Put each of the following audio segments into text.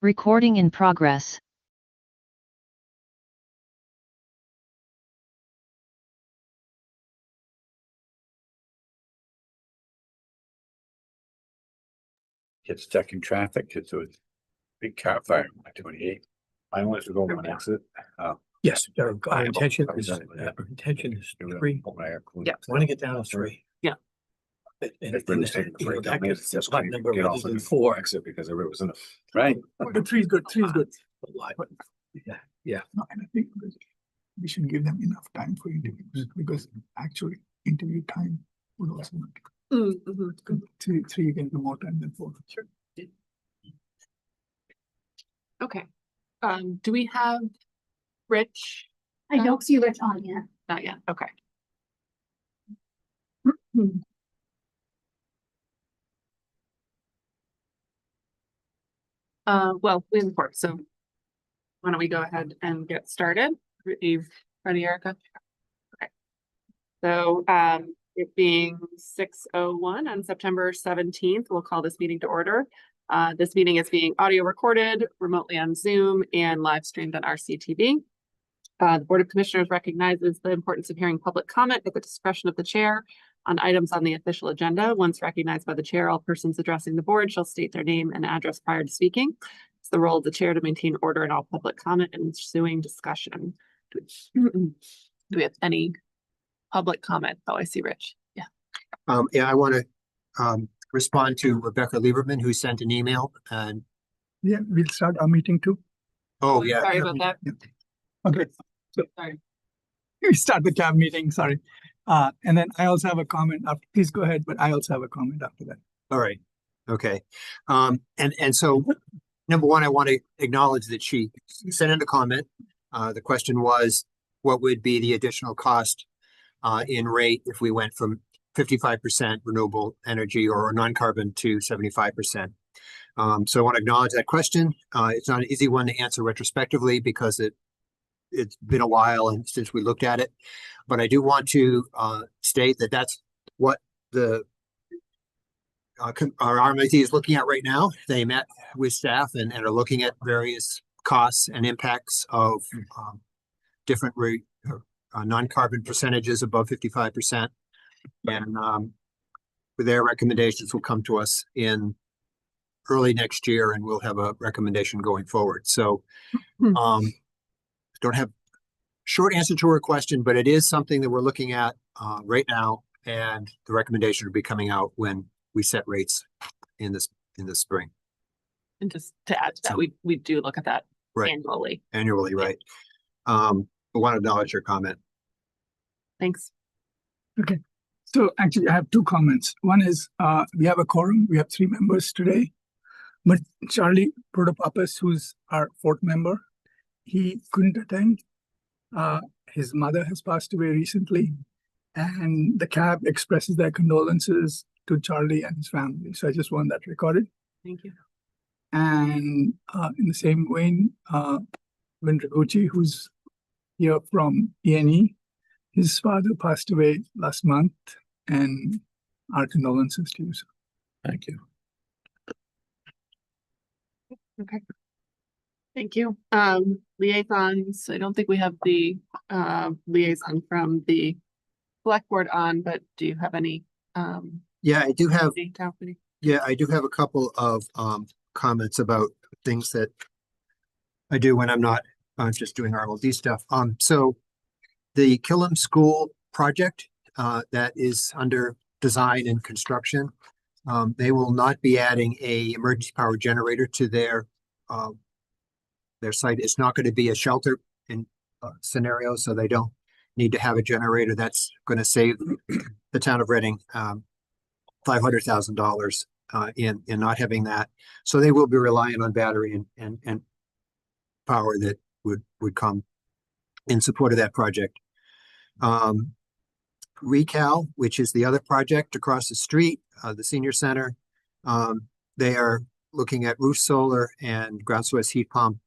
Recording in progress. It's checking traffic. It's a big car fire on 28. I wanted to go on exit. Yes, our intention is three. Yeah. Want to get down to three. Yeah. And It's really safe. that gives us a lot number Get rather off than the four. exit because it was in a, right? But three's good, three's good. Yeah. No, and I think we should give them enough time for interviews because actually interview time would also not. Three you can do more time than four. Sure. Okay. Do we have Rich? I don't see Rich on yet. Not yet. Okay. Well, we have four, so why don't we go ahead and get started? Eve, ready, Erica? Okay. So, it being 6:01 on September 17th, we'll call this meeting to order. This meeting is being audio recorded remotely on Zoom and live streamed on RCTV. The Board of Commissioners recognizes the importance of hearing public comment at the discretion of the chair on items on the official agenda. Once recognized by the chair, all persons addressing the board shall state their name and address prior to speaking. It's the role of the chair to maintain order in all public comment and ensuing discussion. Do we have any public comment? Oh, I see Rich. Yeah. Yeah, I want to respond to Rebecca Lieberman, who sent an email and. Yeah, we'll start our meeting too. Oh, yeah. Sorry about that. Yeah. Okay, so Sorry. we start the CAB meeting, sorry. And then I also have a comment after, please go ahead, but I also have a comment after that. All right. Okay. And so number one, I want to acknowledge that she sent in a comment. The question was, what would be the additional cost in rate if we went from 55% renewable energy or non-carbon to 75%? So I want to acknowledge that question. It's not an easy one to answer retrospectively because it's been a while and since we looked at it, but I do want to state that that's what the our RMLD is looking at right now. They met with staff and are looking at various costs and impacts of different non-carbon percentages above 55%, and their recommendations will come to us in early next year, and we'll have a recommendation going forward. So don't have short answer to her question, but it is something that we're looking at right now, and the recommendation will be coming out when we set rates in the spring. And just to add to that, we do look at that Right. annually. Right? I want to acknowledge your comment. Thanks. Okay, so actually I have two comments. One is we have a quorum, we have 3 members today, but Charlie Protopappas, who's our 4th member, he couldn't attend. His mother has passed away recently, and the CAB expresses their condolences to Charlie and his family. So I just want that recorded. Thank you. And in the same vein, Vin Raguchi, who's here from E&E, his father passed away last month, and our condolences to you, sir. Thank you. Okay. Thank you. Liaisons, I don't think we have the liaison from the select board on, but do you have any? Yeah, I do have. Company? Yeah, I do have a couple of comments about things that I do when I'm not just doing RMLD stuff. So the Killam School project that is under design and construction, they will not be adding a emergency power generator to their site. It's not going to be a shelter in scenario, so they don't need to have a generator. That's going to save the town of Reading $500,000 in not having that. So they will be relying on battery and power that would come in support of that project. Recal, which is the other project across the street, the senior center, they are looking at roof solar and ground source heat pump,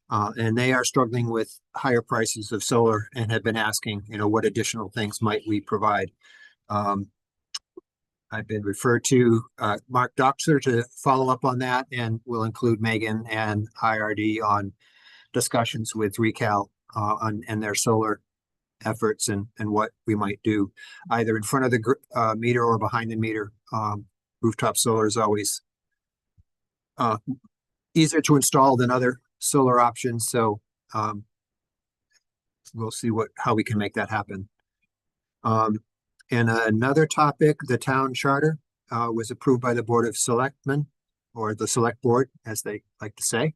and they are struggling with higher prices of solar and have been asking, what additional things might we provide. I've been referred to Mark Doxer to follow up on that, and we'll include Megan and IRD on discussions with Recal and their solar efforts and what we might do either in front of the meter or behind the meter. Rooftop solar is always easier to install than other solar options, so we'll see how we can make that happen. And another topic, the town charter was approved by the Board of Selectmen, or the Select Board, as they like to say.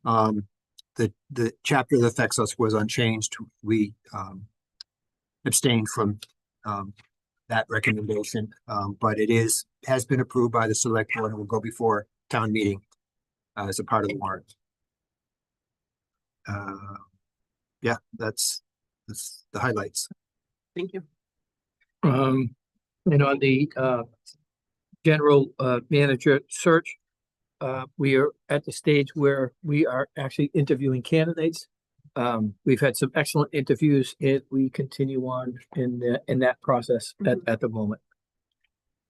The chapter that affects us was unchanged. We abstained from that recommendation, but it has been approved by the Select Board and will go before town meeting as a part of the warrant. Yeah, that's the highlights. Thank you. And on the general manager search, we are at the stage where we are actually interviewing candidates. We've had some excellent interviews and we continue on in that process at the moment.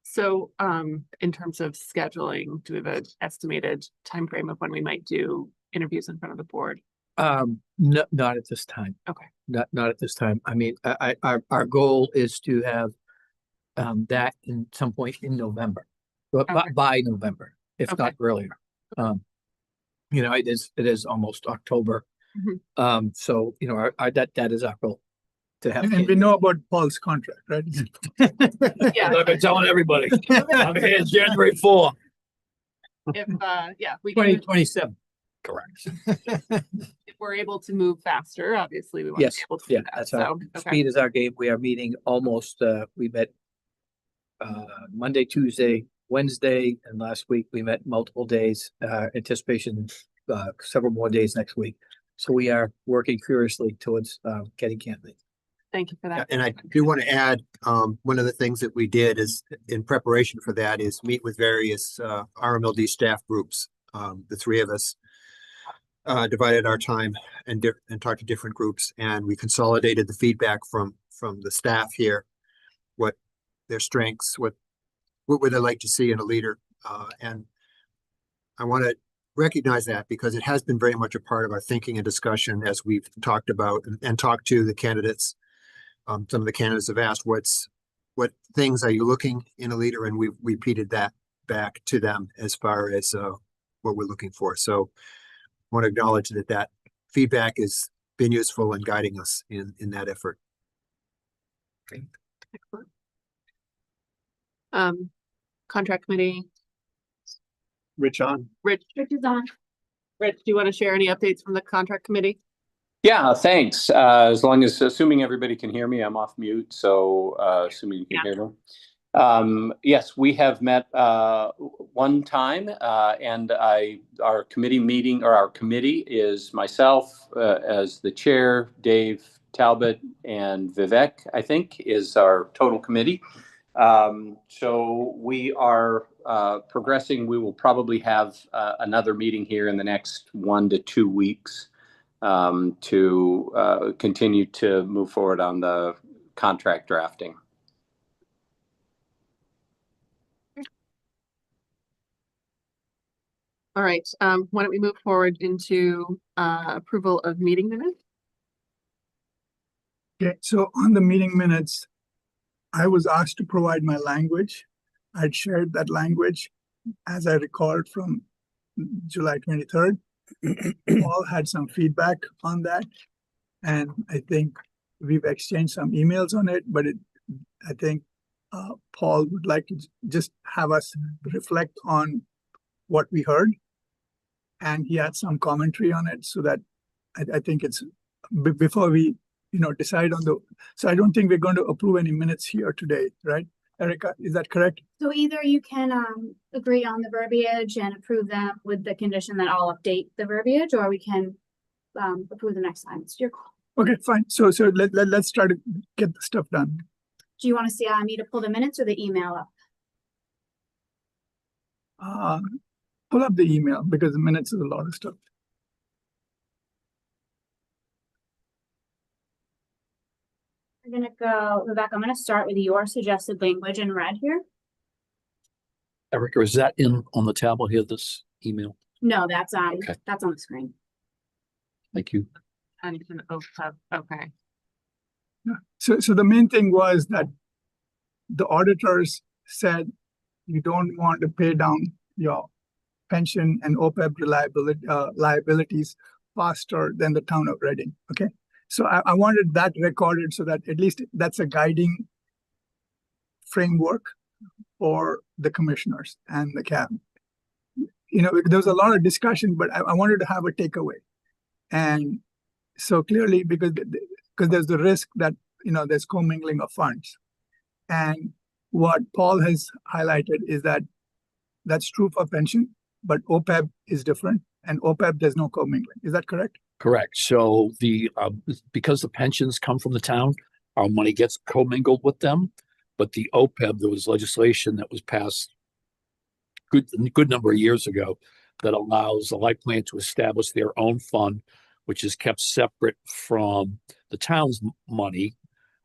So, in terms of scheduling, do we have an estimated timeframe of when we might do interviews in front of the board? No, not at this time. Okay. Not at this time. I mean, our goal is to have that in some point in November, but Okay. by November, if Okay. not earlier. You know, it is almost October. Mhm. So, you know, that is our goal to have. And we know about Paul's contract, right? Yeah. I've been telling everybody, I'm here January 4, If, yeah, we can, 2027. Correct. if we're able to move faster, obviously we want to Yes, be able to do yeah, that. that's So, our okay. speed is our game. We are meeting almost, we met Monday, Tuesday, Wednesday, and last week we met multiple days, anticipation, several more days next week. So we are working furiously towards getting candidates. Thank you for that. And I do want to add, one of the things that we did is in preparation for that is meet with various RMLD staff groups. The three of us divided our time and talked to different groups, and we consolidated the feedback from the staff here, what their strengths, what would they like to see in a leader, and I want to recognize that because it has been very much a part of our thinking and discussion as we've talked about and talked to the candidates. Some of the candidates have asked what things are you looking in a leader, and we've repeated that back to them as far as what we're looking for. So I want to acknowledge that feedback has been useful in guiding us in that effort. Excellent. Contract committee, Rich on. Rich, Which is on. do you want to share any updates from the contract committee? Yeah, thanks. Assuming everybody can hear me, I'm off mute, so assuming you can hear me. Yes, we have met one time, and our committee is myself as the chair, Dave Talbot, and Vivek, I think, is our total committee. So we are progressing. We will probably have another meeting here in the next 1 to 2 weeks. To continue to move forward on the contract drafting. All right, why don't we move forward into approval of meeting minutes? Okay, so on the meeting minutes, I was asked to provide my language. I'd shared that language as I recalled from July 23rd. Paul had some feedback on that, and I think we've exchanged some emails on it, but I think Paul would like to just have us reflect on what we heard, and he had some commentary on it, so that I think it's before we decide on so I don't think we're going to approve any minutes here today, right? Erica, is that correct? So either you can agree on the verbiage and approve them with the condition that I'll update the verbiage, or we can approve the next time. It's your call. Okay, fine. So let's try to get the stuff done. Do you want to see me to pull the minutes or the email up? Pull up the email because the minutes is a lot of stuff. We're gonna go, Rebecca, I'm gonna start with your suggested language in red here. Erica, is that on the tablet here, this email? No, Okay. that's on the screen. Thank you. Pension OPEB, okay. So the main thing was that the auditors said you don't want to pay down your pension and OPEB liabilities faster than the town of Reading, okay? So I wanted that recorded so that at least that's a guiding framework for the commissioners and the cabinet. You know, there was a lot of discussion, but I wanted to have a takeaway. And so clearly, because there's the risk that, you know, there's commingling of funds. And what Paul has highlighted is that that's true for pension, but OPEB is different, and OPEB there's no commingling. Is that correct? Correct. So because the pensions come from the town, our money gets commingled with them. But the OPEB, there was legislation that was passed a good number of years ago that allows the life plan to establish their own fund, which is kept separate from the town's money,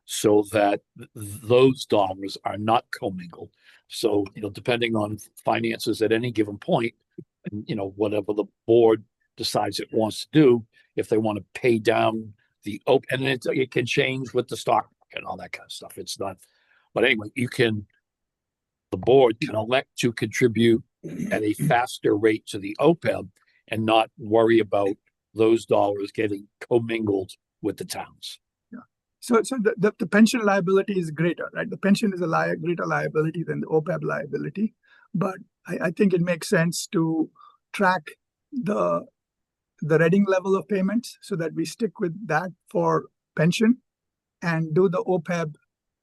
so that those dollars are not commingled. So, you know, depending on finances at any given point, and, you know, whatever the board decides it wants to do, if they want to pay down the OPEB, and it can change with the stock market and all that kind of stuff. It's not, but anyway, the board can elect to contribute at a faster rate to the OPEB and not worry about those dollars getting commingled with the towns. So the pension liability is greater, right? The pension is a greater liability than the OPEB liability. But I think it makes sense to track the Reading level of payments so that we stick with that for pension and do the OPEB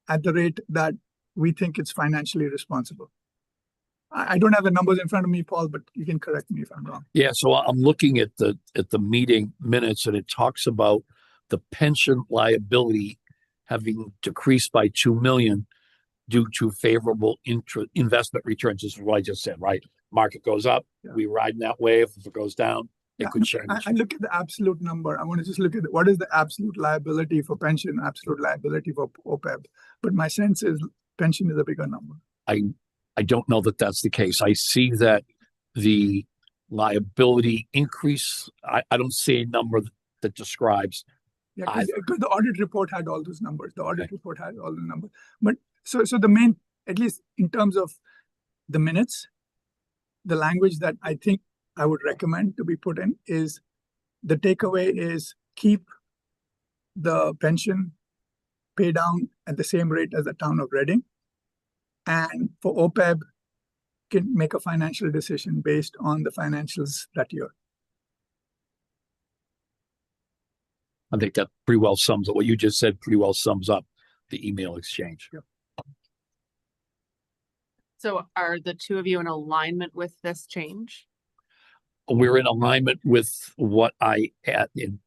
at the rate that we think it's financially responsible. I don't have the numbers in front of me, Paul, but you can correct me if I'm wrong. Yeah, so I'm looking at the meeting minutes, and it talks about the pension liability having decreased by 2 million due to favorable investment returns. This is what I just said, right? Market goes up, we ride in that wave. If it goes down, it could change. I look at the absolute number. I want to just look at what is the absolute liability for pension, absolute liability for OPEB. But my sense is pension is a bigger number. I don't know that that's the case. I see that the liability increase. I don't see a number that describes. Yeah, because the audit report had all those numbers. The audit report had all the numbers. But so the main, at least in terms of the minutes, the language that I think I would recommend to be put in is the takeaway is keep the pension pay down at the same rate as the town of Reading. And for OPEB, can make a financial decision based on the financials that year. I think that pretty well sums up what you just said. Pretty well sums up the email exchange. Yep. So are the two of you in alignment with this change? We're in alignment with what I had in.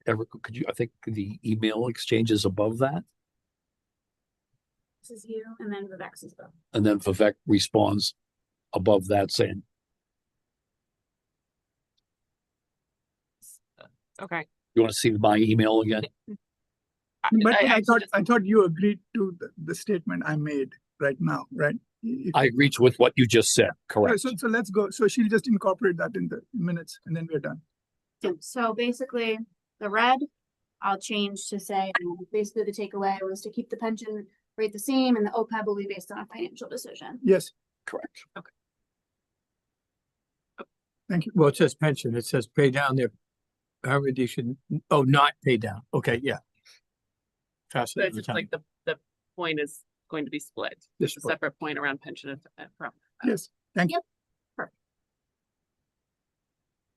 Erica, could you? I think the email exchange is above that, This is you, and then Vivek's is above. and then Vivek responds above that saying, Okay. "You want to see my email again?" But I just- thought you agreed to the statement I made right now, right? I agree with what you just said. Correct. So let's go. So she'll just incorporate that in the minutes and then we're done. So basically, the red, I'll change to say, basically the takeaway was to keep the pension rate the same and the OPEB will be based on a financial decision. Yes, Correct. thank you. Well, it says pension, it says pay down their RMLD should, not pay down. Okay, yeah. Faster So than it's the just town. like the point is going to be split. This There's a split. separate point around pension and from. Yes, thank you.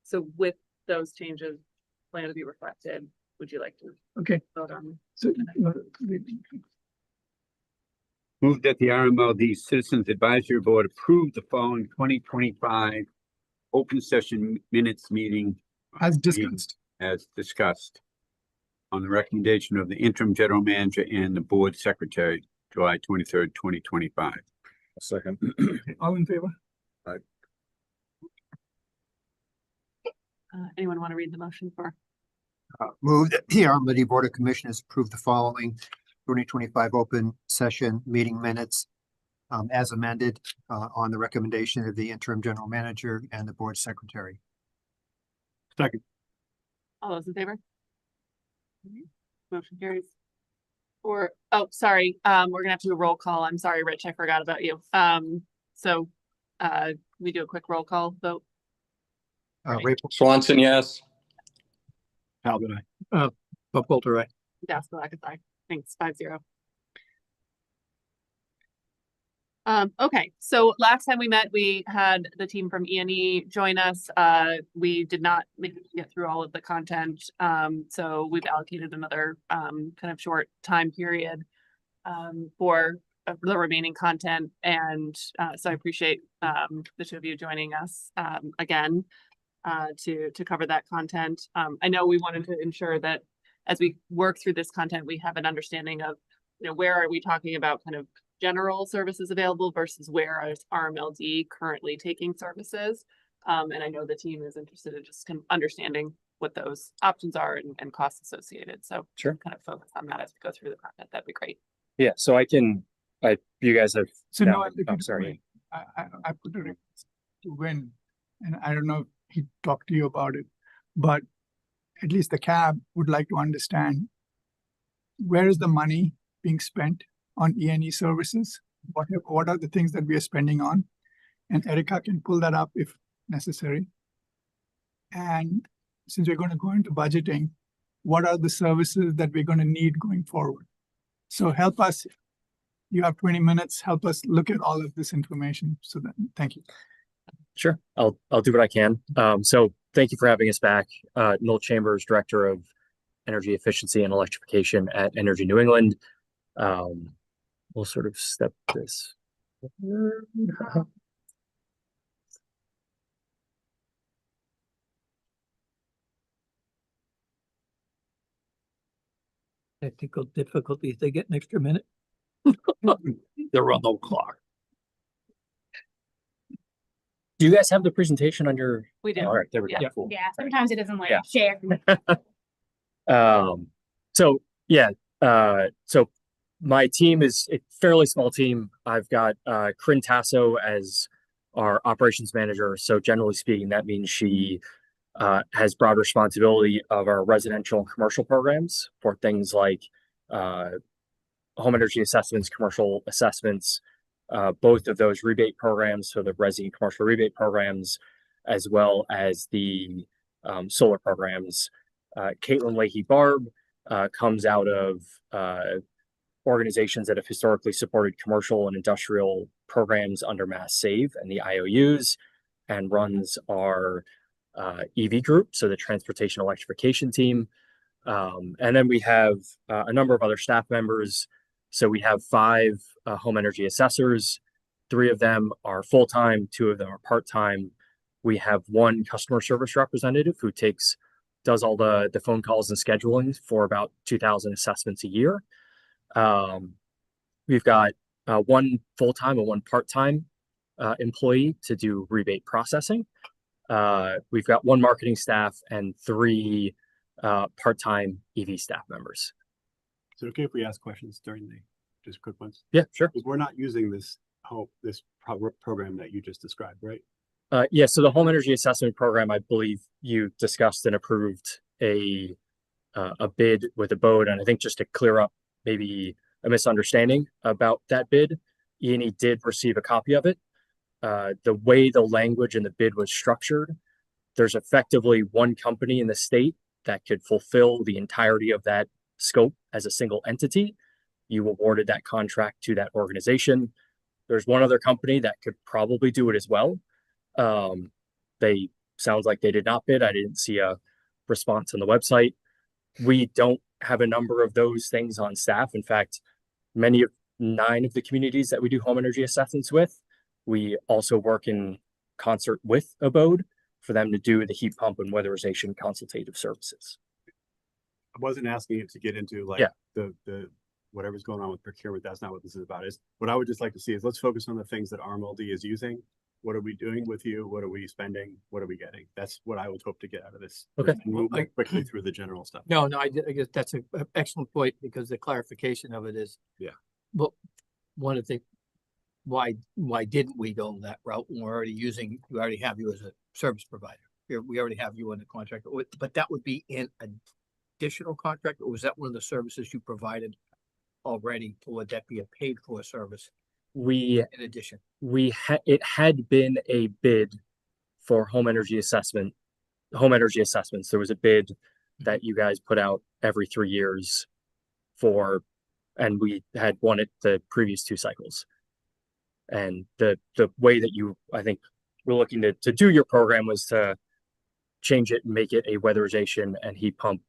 So with those changes plan to be reflected, would you like to Okay, vote on? so Move that the RMLD Citizens Advisory Board approve the following 2025 open session minutes meeting as discussed. as discussed on the recommendation of the interim general manager and the board secretary, July 23rd, 2025. Second. All in favor? Anyone want to read the motion for? Move that the RMLD Board of Commissioners approve the following 2025 open session meeting minutes as amended, on the recommendation of the interim general manager and the board secretary. Second. All those in favor? Motion carries. Or, oh, sorry, we're gonna have to do a roll call. I'm sorry, Rich, I forgot about you. So, we do a quick roll call vote. Rachel, Swanson, yes. Talbot, aye. Bob Coulter, right? Aye. Thanks, 5-0. Okay, so last time we met, we had the team from E&E join us. We did not get through all of the content. So we've allocated another kind of short time period for the remaining content. And so I appreciate the two of you joining us again to cover that content. I know we wanted to ensure that as we work through this content, we have an understanding of, you know, where are we talking about kind of general services available versus where is RMLD currently taking services. And I know the team is interested in just kind of understanding what those options are and costs associated. So Sure. kind of focus on that as we go through the content. That'd be great. Yeah, so you guys have. So now- no, if you don't sorry. mind, I put a request to Win, and I don't know if he talked to you about it, but at least the cab would like to understand where is the money being spent on E&E services? What are the things that we are spending on? And Erica can pull that up if necessary. And since we're going to go into budgeting, what are the services that we're going to need going forward? So help us. You have 20 minutes. Help us look at all of this information. So that, thank you. Sure, I'll do what I can. So thank you for having us back. Noel Chambers, Director of Energy Efficiency and Electrification at Energy New England. We'll sort of step this. Technical difficulties. They get an extra minute. They're on the clock. Do you guys have the presentation on your? We do. All right, there we go. Yeah. Cool. Yeah, sometimes it doesn't like Yeah. share. So yeah, so my team is a fairly small team. I've got Corinne Tasso as our operations manager. So generally speaking, that means she has broad responsibility of our residential and commercial programs for things like home energy assessments, commercial assessments, both of those rebate programs, so the resi and commercial rebate programs, as well as the solar programs. Caitlin Leahy-Barb comes out of organizations that have historically supported commercial and industrial programs under Mass Save and the IOUs, and runs our EV group, so the transportation electrification team. And then we have a number of other staff members. So we have 5 home energy assessors. 3 of them are full-time, 2 of them are part-time. We have 1 customer service representative who does all the phone calls and scheduling for about 2,000 assessments a year. We've got 1 full-time and 1 part-time employee to do rebate processing. We've got 1 marketing staff and 3 part-time EV staff members. Is it okay if we ask questions during just quick ones? Yeah, sure. Because we're not using this program that you just described, right? Yeah, so the home energy assessment program, I believe you discussed and approved a bid with a BODE, and I think just to clear up maybe a misunderstanding about that bid, E&E did receive a copy of it. The way the language in the bid was structured, there's effectively 1 company in the state that could fulfill the entirety of that scope as a single entity. You awarded that contract to that organization. There's 1 other company that could probably do it as well. They sounds like they did not bid. I didn't see a response on the website. We don't have a number of those things on staff. In fact, 9 of the communities that we do home energy assessments with, we also work in concert with a BODE for them to do the heat pump and weatherization consultative services. I wasn't asking you to get into like Yeah. the whatever's going on with procurement. That's not what this is about. What I would just like to see is let's focus on the things that RMLD is using. What are we doing with you? What are we spending? What are we getting? That's what I would hope to get out of this. Okay. And move more quickly through the general stuff. No, I guess that's an excellent point because the clarification of it is. Yeah. Well, one of the why didn't we go that route when we already have you as a service provider? We already have you in the contract, but that would be in additional contract, or was that one of the services you provided already, or would that be a paid for service We in addition? it had been a bid for home energy assessments. There was a bid that you guys put out every 3 years for, and we had won it the previous 2 cycles. And the way that I think we're looking to do your program was to change it and make it a weatherization and heat pump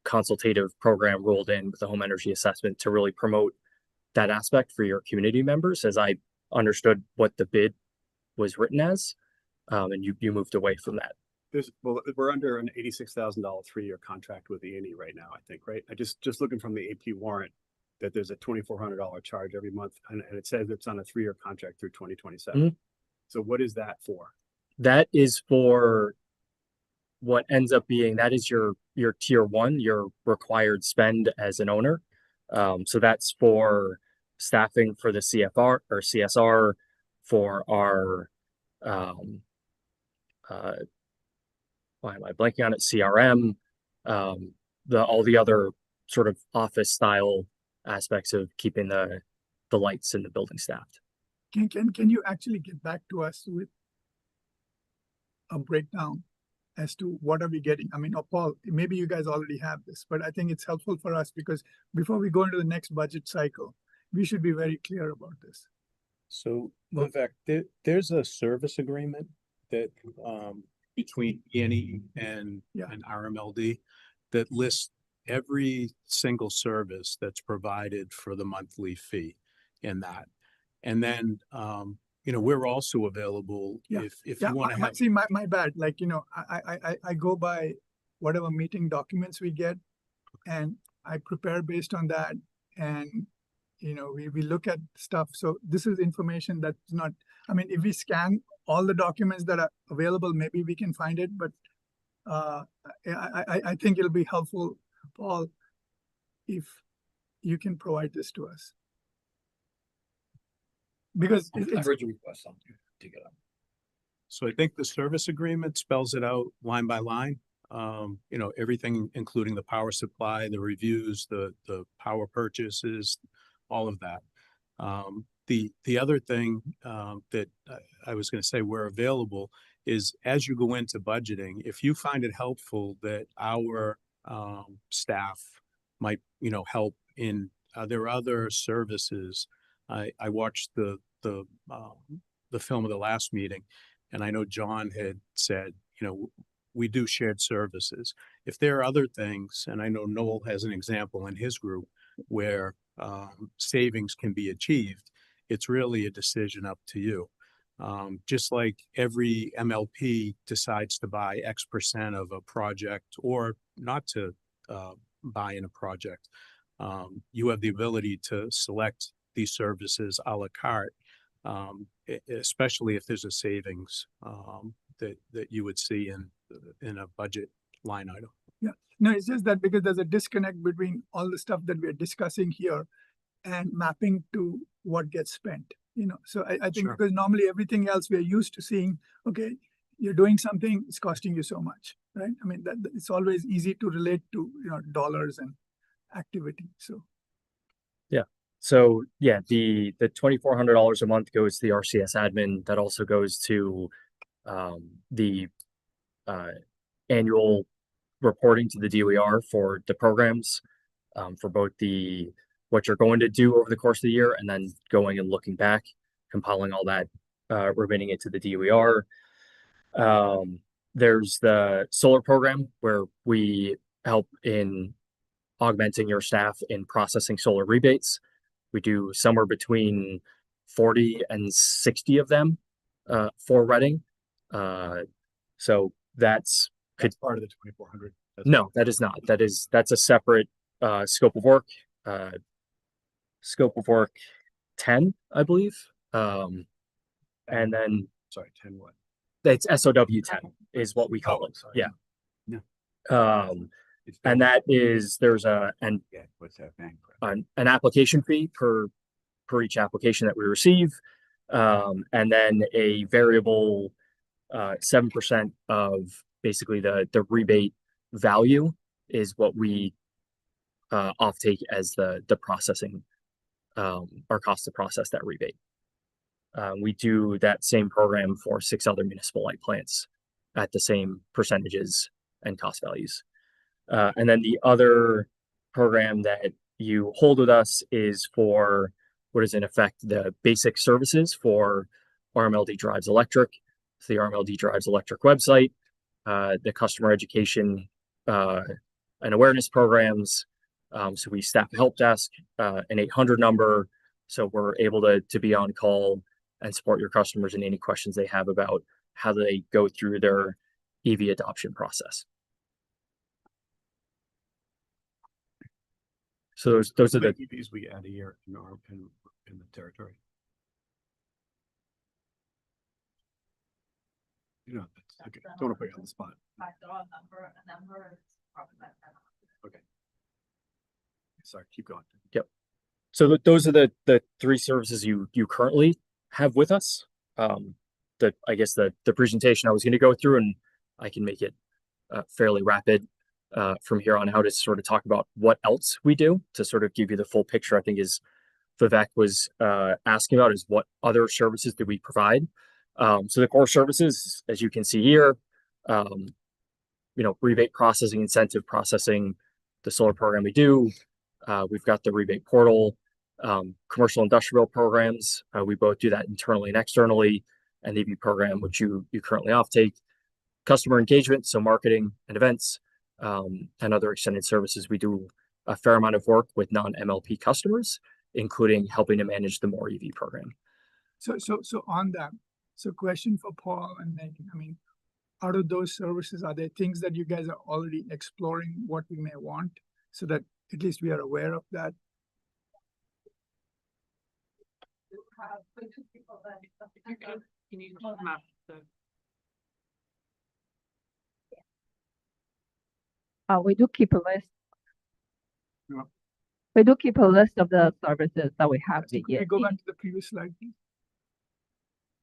consultative program rolled in with the home energy assessment to really promote that aspect for your community members, as I understood what the bid was written as. And you moved away from that. We're under an $86,000 3-year contract with E&E right now, I think, right? I just looking from the AP warrant that there's a $2,400 charge every month, and it says it's on a 3-year contract through 2027. Mhm. So what is that for? That is for what ends up being, that is your tier 1, your required spend as an owner. So that's for staffing for the CFR or CSR, for our why am I blanking on it? CRM, all the other sort of office style aspects of keeping the lights in the building staffed. Can you actually get back to us with a breakdown as to what are we getting? I mean, Paul, maybe you guys already have this, but I think it's helpful for us because before we go into the next budget cycle, we should be very clear about this. So Vivek, there's a service agreement that between E&E and RMLD that lists every single service that's provided for the monthly fee in that. And then we're also available if you want to have. See, my bad. Like, I go by whatever meeting documents we get, and I prepare based on that. And we look at stuff. So this is information that's not. I mean, if we scan all the documents that are available, maybe we can find it. But I think it'll be helpful, Paul, if you can provide this to us. Because I heard your request on to get up. So I think the service agreement spells it out line by line. Everything, including the power supply, the reviews, the power purchases, all of that. The other thing that I was going to say we're available is as you go into budgeting, if you find it helpful that our staff might help in there are other services. I watched the film of the last meeting, and I know John had said, we do shared services. If there are other things, and I know Noel has an example in his group where savings can be achieved, it's really a decision up to you. Just like every MLP decides to buy X% of a project or not to buy in a project, you have the ability to select these services a la carte, especially if there's a savings that you would see in a budget line item. Yeah, no, it's just that because there's a disconnect between all the stuff that we're discussing here and mapping to what gets spent. So I think because normally everything else we're used to seeing, okay, you're doing something, it's costing you so much, right? I mean, that it's always easy to relate to dollars and activity. So the $2,400 a month goes to the RCS admin. That also goes to the annual reporting to the DOER for the programs, for both what you're going to do over the course of the year and then going and looking back, compiling all that, remitting it to the DOER. There's the solar program where we help in augmenting your staff in processing solar rebates. We do somewhere between 40 and 60 of them for Reading. So that's part of the 2,400. No, that is not. That's a separate scope of work. Scope of work 10, I believe. And then 10 what? It's SOW 10 is what we call it. Sorry. Yeah. And that is there's what's that bank? an application fee per each application that we receive. And then a variable 7% of basically the rebate value is what we offtake as the processing, our cost to process that rebate. We do that same program for 6 other municipal light plants at the same percentages and cost values. And then the other program that you hold with us is for what is in effect the basic services for RMLD Drives Electric. So the RMLD Drives Electric website, the customer education and awareness programs. So we staff a help desk, an 800 number. So we're able to be on call and support your customers in any questions they have about how they go through their EV adoption process. So those are the EVs we add a year in the territory. You know, okay. Don't want to put you on the spot. Okay. Sorry, keep going. So those are the 3 services you currently have with us. I guess the presentation I was going to go through, and I can make it fairly rapid from here on out, is sort of talk about what else we do to sort of give you the full picture. I think is Vivek was asking about is what other services do we provide. So the core services, as you can see here, rebate processing, incentive processing, the solar program we do. We've got the rebate portal, commercial industrial programs. We both do that internally and externally, and the EV program, which you currently offtake. Customer engagement, so marketing and events, and other extended services. We do a fair amount of work with non-MLP customers, including helping to manage the More EV program. So on that, so question for Paul and Megan, I mean, out of those services, are there things that you guys are already exploring what we may want so that at least we are aware of that? You need to come up. We do keep a list. Yeah. We do keep a list of the services that we have. So could we go back to the previous slide, please?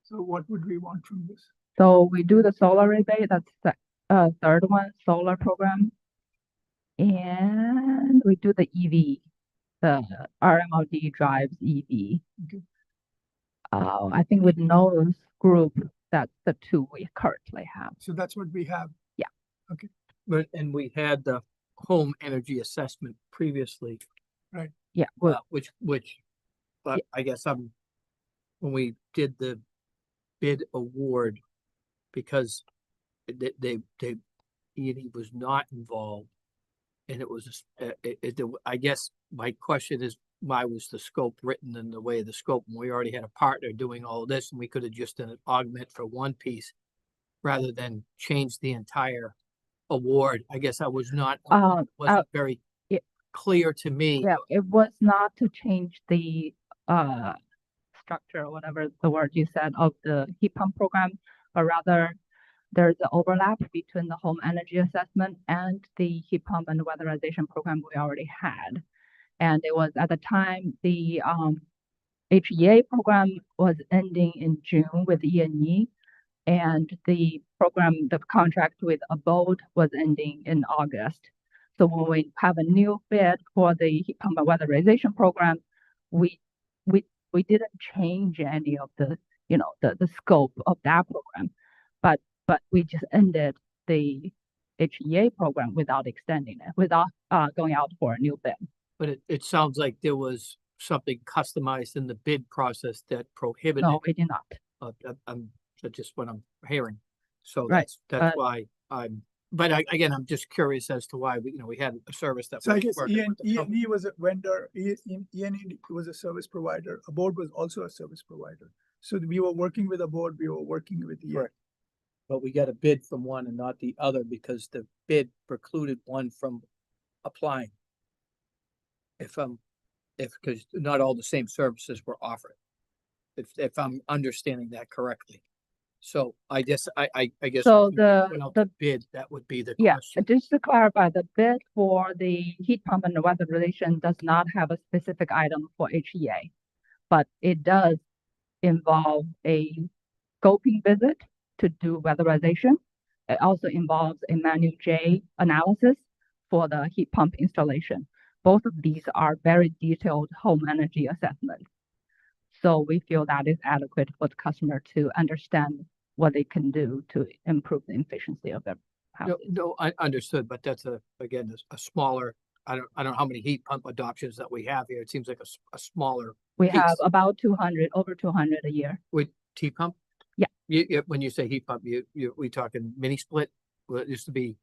So what would we want from this? So we do the solar rebate. That's the third one, solar program, and we do the EV, the RMLD Drives EV. Okay. I think with Noah's group, that's the 2 we currently have. So that's what we have. Yeah. Okay. And we had the home energy assessment previously, Yeah. Well, which, but I guess when we did the bid award, because E&E was not involved, and it was, I guess my question is, why was the scope written in the way of the scope? And we already had a partner doing all this, and we could have just done an augment for one piece rather than change the entire award. I guess I was not, wasn't very clear to me. yeah, it was not to change the structure or whatever the word you said of the heat pump program, but rather there's an overlap between the home energy assessment and the heat pump and weatherization program we already had. And it was at the time the HEA program was ending in June with E&E, and the program, the contract with Abode was ending in August. So when we have a new bid for the heat pump and weatherization program, we didn't change any of the the scope of that program, but we just ended the HEA program without extending it, without going out for a new bid. But it sounds like there was something customized in the bid process that prohibited. No, we did not. That's just what I'm hearing. So Right, that's why but again, I'm just curious as to why we had a service that. So I was guess working with the company. E&E was a vendor, E&E was a service provider, Abode was also a service provider. So we were working with Abode, we were working with E&E. Correct. But we got a bid from one and not the other because the bid precluded one from applying. Because not all the same services were offered. If I'm understanding that correctly. So I guess I guess. So when we went out to bid, that would be the question. Just to clarify, the bid for the heat pump and the weatherization does not have a specific item for HEA, but it does involve a scoping visit to do weatherization. It also involves a manual J analysis for the heat pump installation. Both of these are very detailed home energy assessments. So we feel that is adequate for the customer to understand what they can do to improve the efficiency of their house. No, I understood, but that's again, a smaller, I don't know how many heat pump adoptions that we have here. It seems like a smaller. We have piece. about 200, over 200 a year. With heat pump? Yeah. When you say heat pump, we talking mini split? Well, it used to be.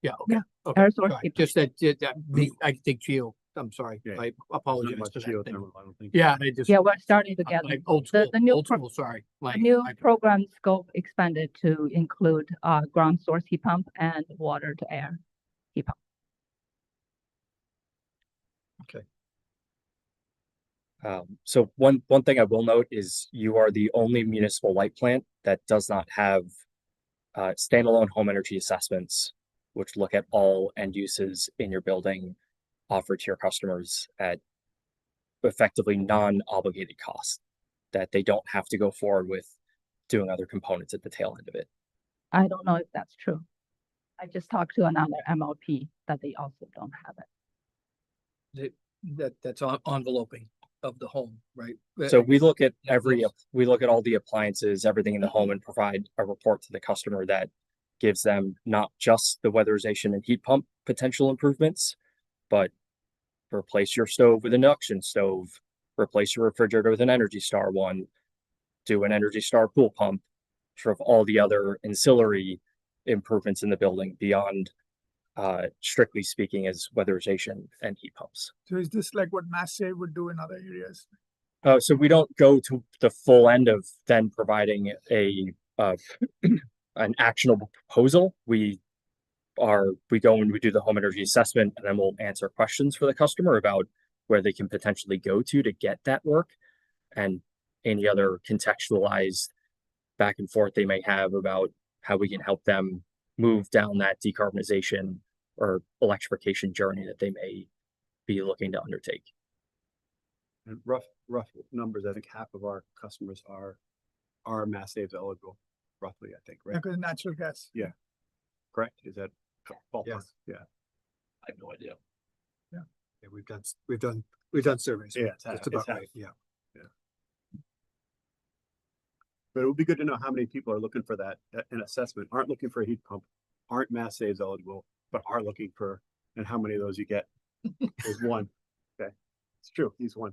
Yeah, okay. Yeah, Okay. air source All right. heat Just I think Geo, I'm sorry. Yeah. I Not apologize much for that. geothermal, I don't think. Yeah, I just. Yeah, we're starting to I'm get like old school, old school, sorry. the new program scope expanded to include ground source heat pump and water to air heat pump. So one thing I will note is you are the only municipal light plant that does not have standalone home energy assessments, which look at all end uses in your building offered to your customers at effectively non-obligated cost, that they don't have to go forward with doing other components at the tail end of it. I don't know if that's true. I just talked to another MLP that they also don't have it. That's enveloping of the home, right? So we look at all the appliances, everything in the home, and provide a report to the customer that gives them not just the weatherization and heat pump potential improvements, but replace your stove with an induction stove, replace your refrigerator with an Energy Star one, do an Energy Star pool pump, sort of all the other ancillary improvements in the building beyond strictly speaking as weatherization and heat pumps. So is this like what Mass Save would do in other areas? So we don't go to the full end of then providing an actionable proposal. We go and we do the home energy assessment, and then we'll answer questions for the customer about where they can potentially go to get that work, and any other contextualized back and forth they may have about how we can help them move down that decarbonization or electrification journey that they may be looking to undertake. And rough numbers, I think half of our customers are Mass Saves eligible, roughly, I think, right? Because natural gas. Yeah. Correct? Is that ballpark? Yes. Yeah. I have no idea. Yeah, we've done surveys. Yeah, That's about it's half. right. Yeah. But it would be good to know how many people are looking for that, an assessment, aren't looking for a heat pump, aren't Mass Saves eligible, but are looking for, and how many of those you get. There's one. Okay. It's true. He's one.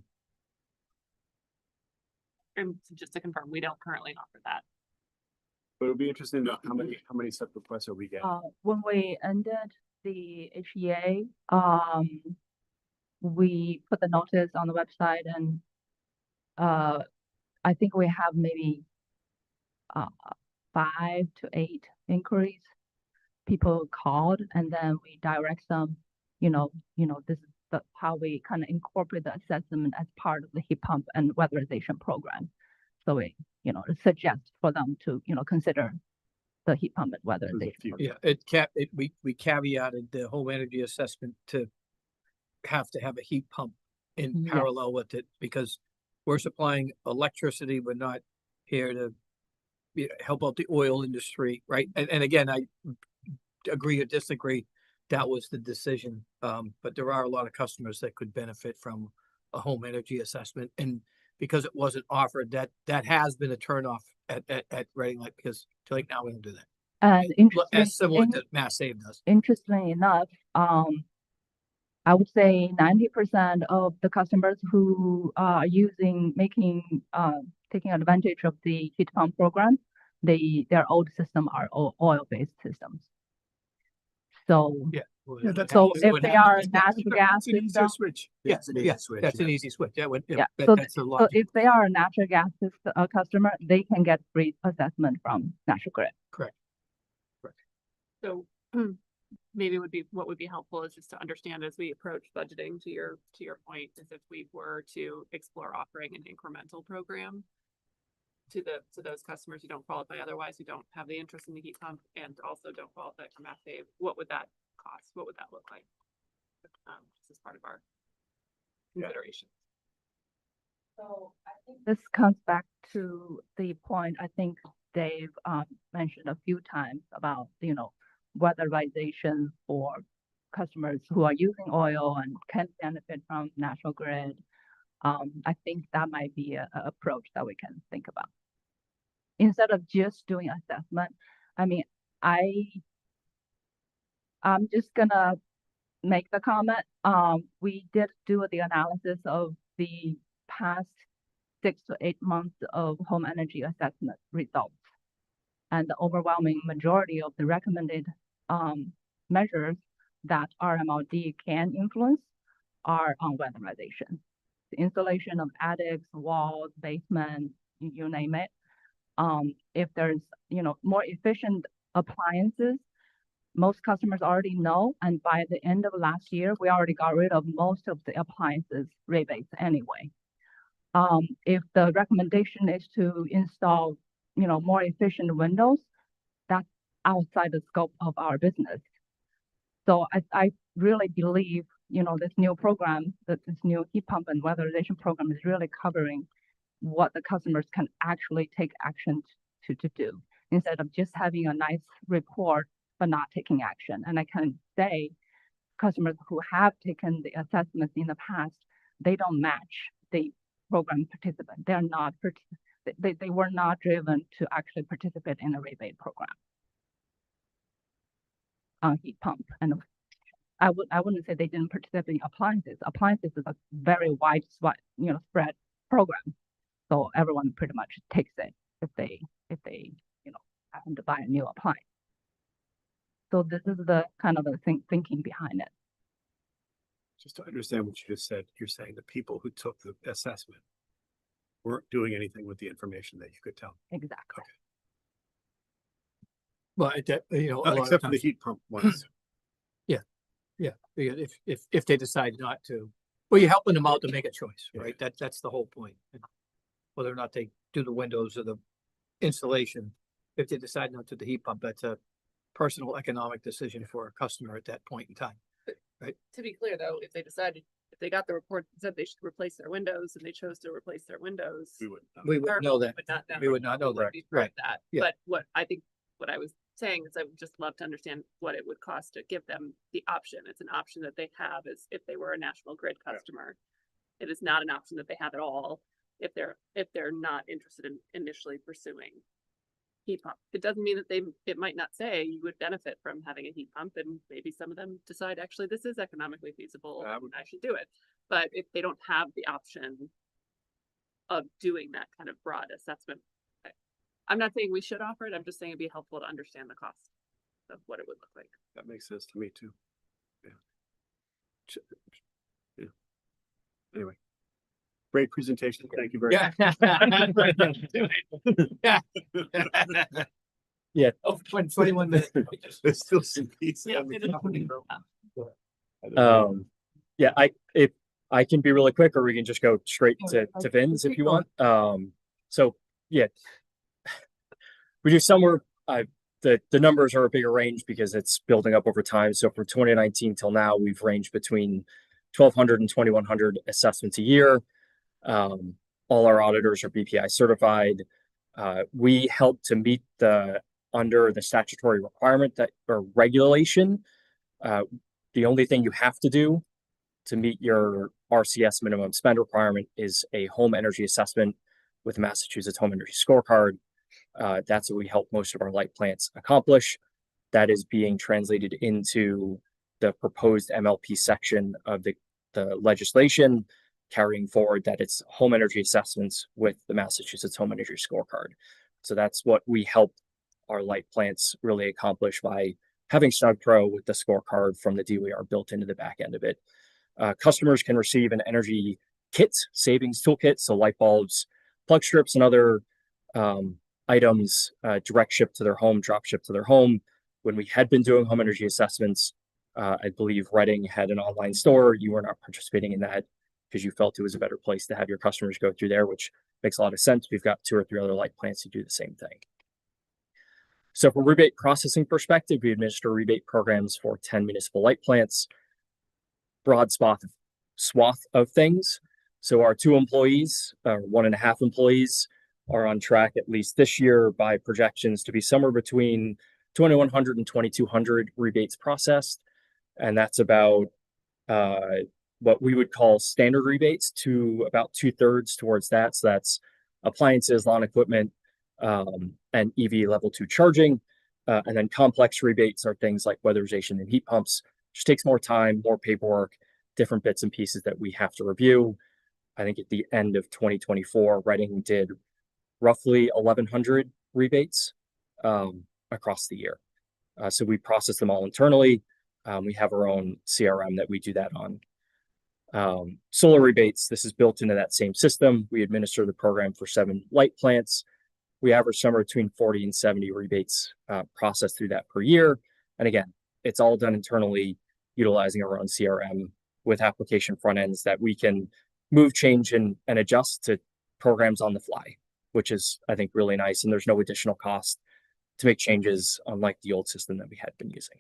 And just to confirm, we don't currently offer that. But it would be interesting to know how many such requests are we getting. When we ended the HEA, we put the notice on the website, and I think we have maybe 5 to 8 inquiries. People called, and then we direct them, this is how we kind of incorporate the assessment as part of the heat pump and weatherization program. So we, suggest for them to, consider the heat pump and weatherization. Yeah, we caveated the home energy assessment to have a heat pump in Yes. parallel with it, because we're supplying electricity. We're not here to help out the oil industry, right? And again, I agree or disagree. That was the decision. But there are a lot of customers that could benefit from a home energy assessment, and because it wasn't offered, that has been a turnoff at Reading Light, because like now we don't do that. And As similar to Mass Save does. interestingly enough, I would say 90% of the customers who are taking advantage of the heat pump program, their old system are oil-based systems. So Yeah. so if they are natural gas It's an easier system, switch. Yeah, it's an easy switch. That's yeah. an easy switch. So That's a so lot. if they are a natural gas system, customer, they can get free assessment from National Grid. Correct. So maybe what would be helpful is just to understand as we approach budgeting, to your point, is if we were to explore offering an incremental program to those customers who don't qualify otherwise, who don't have the interest in the heat pump and also don't qualify for Mass Save, what would that cost? What would that look like? Just as part of our consideration. So I think this comes back to the point I think Dave mentioned a few times about, weatherization for customers who are using oil and can benefit from national grid. I think that might be a approach that we can think about. Instead of just doing assessment, I mean, I'm just gonna make the comment. We did do the analysis of the past 6 to 8 months of home energy assessment results. And the overwhelming majority of the recommended measures that RMLD can influence are on weatherization. The installation of attics, walls, basements, you name it. If there's, more efficient appliances, most customers already know, and by the end of last year, we already got rid of most of the appliances rebates anyway. If the recommendation is to install, more efficient windows, that's outside the scope of our business. So I really believe, this new program, this new heat pump and weatherization program is really covering what the customers can actually take action to do, instead of just having a nice report but not taking action. And I can say customers who have taken the assessments in the past, they don't match the program participant. They're not, they were not driven to actually participate in a rebate program on heat pump. And I wouldn't say they didn't participate in appliances. Appliances is a very wide spread program. So everyone pretty much takes it if they happen to buy a new appliance. So this is the kind of the thinking behind it. Just to understand what you just said, you're saying the people who took the assessment weren't doing anything with the information that you could tell. Exactly. Okay. Well, a lot of Except for the times, heat pump ones. yeah, because if they decide not to, well, you're helping them out to make a choice, right? That's the whole point. Whether or not they do the windows or the installation, if they decide not to the heat pump, that's a personal economic decision for a customer at that point in time. Right. To be clear though, if they got the report that said they should replace their windows and they chose to replace their windows. We wouldn't know. We would know that. Would not know. We would not know that. We'd be part Right. of that. Yeah. But what I was saying is I would just love to understand what it would cost to give them the option. It's an option that they have as if they were a National Grid customer. It is not an option that they have at all if they're not interested in initially pursuing heat pump. It doesn't mean that it might not say you would benefit from having a heat pump, and maybe some of them decide actually this is economically feasible and I should do it. But if they don't have the option of doing that kind of broad assessment, I'm not saying we should offer it. I'm just saying it'd be helpful to understand the cost of what it would look like. That makes sense to me too. Yeah. Anyway. Great presentation. Thank you very much. Yeah. Oh, 21 minutes. There's still some pieces. Yeah, if I can be really quick, or we can just go straight to Vin's if you want. So yeah, we do somewhere, the numbers are a bigger range because it's building up over time. So from 2019 till now, we've ranged between 1,200 and 2,100 assessments a year. All our auditors are BPI certified. We help to meet under the statutory requirement or regulation. The only thing you have to do to meet your RCS minimum spend requirement is a home energy assessment with the Massachusetts Home Energy Scorecard. That's what we help most of our light plants accomplish. That is being translated into the proposed MLP section of the legislation, carrying forward that it's home energy assessments with the Massachusetts Home Energy Scorecard. So that's what we help our light plants really accomplish by having Snug Pro with the scorecard from the DOER built into the back end of it. Customers can receive an energy kit, savings toolkit, so light bulbs, plug strips, and other items direct ship to their home, drop ship to their home. When we had been doing home energy assessments, I believe Reading had an online store. You were not participating in that because you felt it was a better place to have your customers go through there, which makes a lot of sense. We've got 2 or 3 other light plants who do the same thing. So from a rebate processing perspective, we administer rebate programs for 10 municipal light plants, broad swath of things. So our 2 employees, 1.5 employees, are on track at least this year by projections to be somewhere between 2,100 and 2,200 rebates processed. And that's about what we would call standard rebates, to about 2/3 towards that. So that's appliances, lawn equipment, and EV level 2 charging. And then complex rebates are things like weatherization and heat pumps, which takes more time, more paperwork, different bits and pieces that we have to review. I think at the end of 2024, Reading did roughly 1,100 rebates across the year. So we process them all internally. We have our own CRM that we do that on. Solar rebates, this is built into that same system. We administer the program for 7 light plants. We average somewhere between 40 and 70 rebates processed through that per year. And again, it's all done internally, utilizing our own CRM with application front ends that we can move, change, and adjust to programs on the fly, which is, I think, really nice. And there's no additional cost to make changes, unlike the old system that we had been using.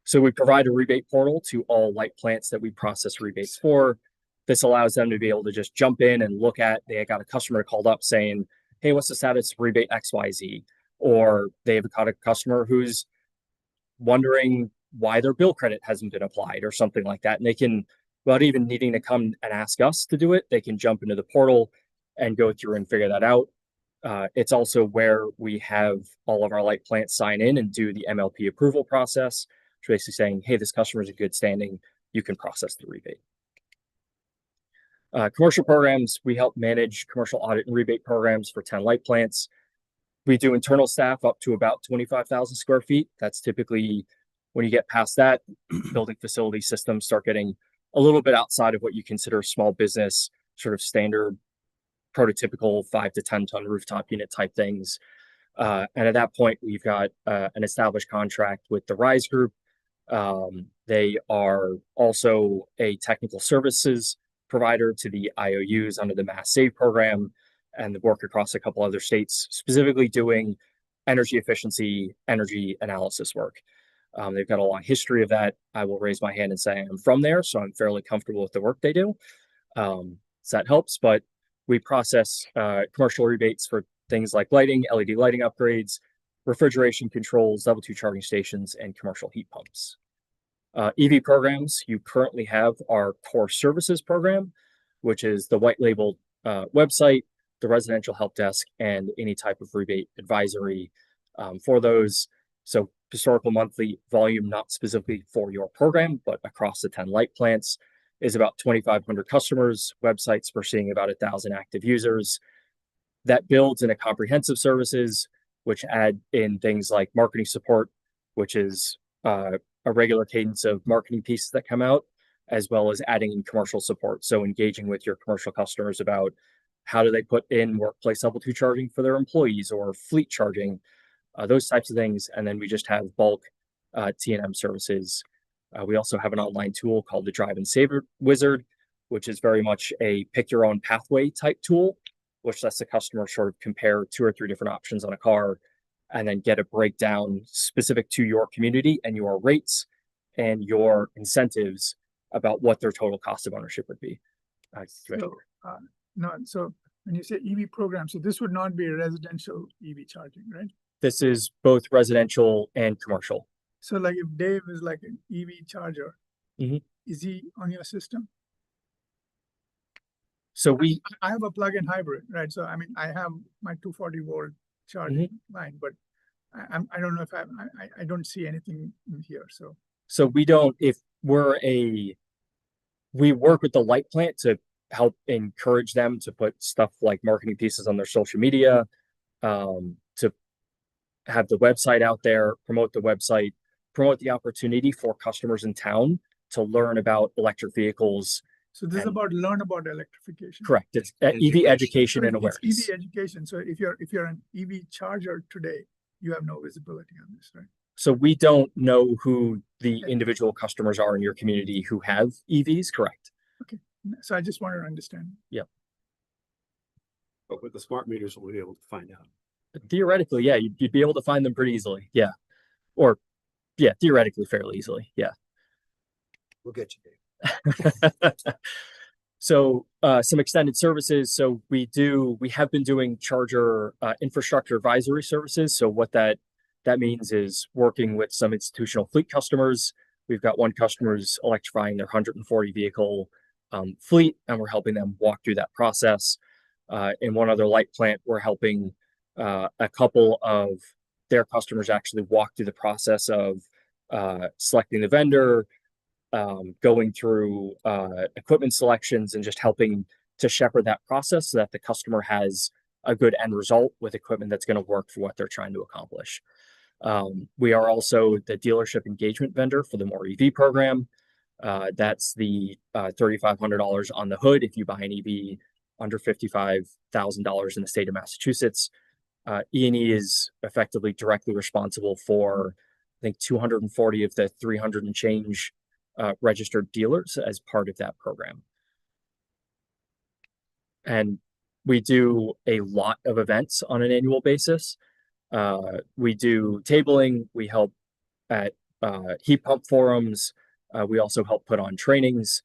So we provide a rebate portal to all light plants that we process rebates for. This allows them to be able to just jump in and look at, they got a customer called up saying, hey, what's the status of rebate XYZ? Or they have got a customer who's wondering why their bill credit hasn't been applied or something like that. And they can, without even needing to come and ask us to do it, they can jump into the portal and go through and figure that out. It's also where we have all of our light plants sign in and do the MLP approval process, basically saying, hey, this customer is in good standing, you can process the rebate. Commercial programs, we help manage commercial audit and rebate programs for 10 light plants. We do internal staff up to about 25,000 square feet. That's typically, when you get past that, building facility systems start getting a little bit outside of what you consider small business, sort of standard, prototypical 5 to 10 ton rooftop unit type things. And at that point, we've got an established contract with the Rise Group. They are also a technical services provider to the IOUs under the Mass Save program, and they work across a couple other states, specifically doing energy efficiency, energy analysis work. They've got a long history of that. I will raise my hand and say I'm from there, so I'm fairly comfortable with the work they do. So that helps, but we process commercial rebates for things like lighting, LED lighting upgrades, refrigeration controls, level 2 charging stations, and commercial heat pumps. EV programs, you currently have our core services program, which is the white labeled website, the residential help desk, and any type of rebate advisory for those. So historical monthly volume, not specifically for your program, but across the 10 light plants, is about 2,500 customers. Websites, we're seeing about 1,000 active users. That builds into comprehensive services, which add in things like marketing support, which is a regular cadence of marketing pieces that come out, as well as adding in commercial support. So engaging with your commercial customers about how do they put in workplace level 2 charging for their employees or fleet charging, those types of things. And then we just have bulk T&M services. We also have an online tool called the Drive and Save Wizard, which is very much a pick your own pathway type tool, which lets the customer sort of compare 2 or 3 different options on a car and then get a breakdown specific to your community and your rates and your incentives about what their total cost of ownership would be. So when you say EV program, so this would not be a residential EV charging, right? This is both residential and commercial. So like if Dave is like an EV charger, is he on your system? So I have a plug-in hybrid, right? So I mean, I have my 240 volt charging line, but I don't know if I don't see anything in here. So we don't, if we work with the light plant to help encourage them to put stuff like marketing pieces on their social media, to have the website out there, promote the website, promote the opportunity for customers in town to learn about electric vehicles. So this is about learn about electrification. Correct. It's EV education and awareness. It's EV education. So if you're an EV charger today, you have no visibility on this, right? So we don't know who the individual customers are in your community who have EVs, correct? Okay. So I just wanted to understand. Yep. But with the smart meters, we'll be able to find out. Theoretically, yeah, you'd be able to find them pretty easily. Yeah. Or, yeah, theoretically, fairly easily. Yeah. We'll get you, Dave. So some extended services. So we have been doing charger infrastructure advisory services. So what that means is working with some institutional fleet customers. We've got one customer who's electrifying their 140 vehicle fleet, and we're helping them walk through that process. In one other light plant, we're helping a couple of their customers actually walk through the process of selecting the vendor, going through equipment selections, and just helping to shepherd that process so that the customer has a good end result with equipment that's going to work for what they're trying to accomplish. We are also the dealership engagement vendor for the More EV program. That's the $3,500 on the hood if you buy an EV under $55,000 in the state of Massachusetts. E&E is effectively directly responsible for, I think, 240 of the 300 and change registered dealers as part of that program. And we do a lot of events on an annual basis. We do tabling, we help at heat pump forums, we also help put on trainings.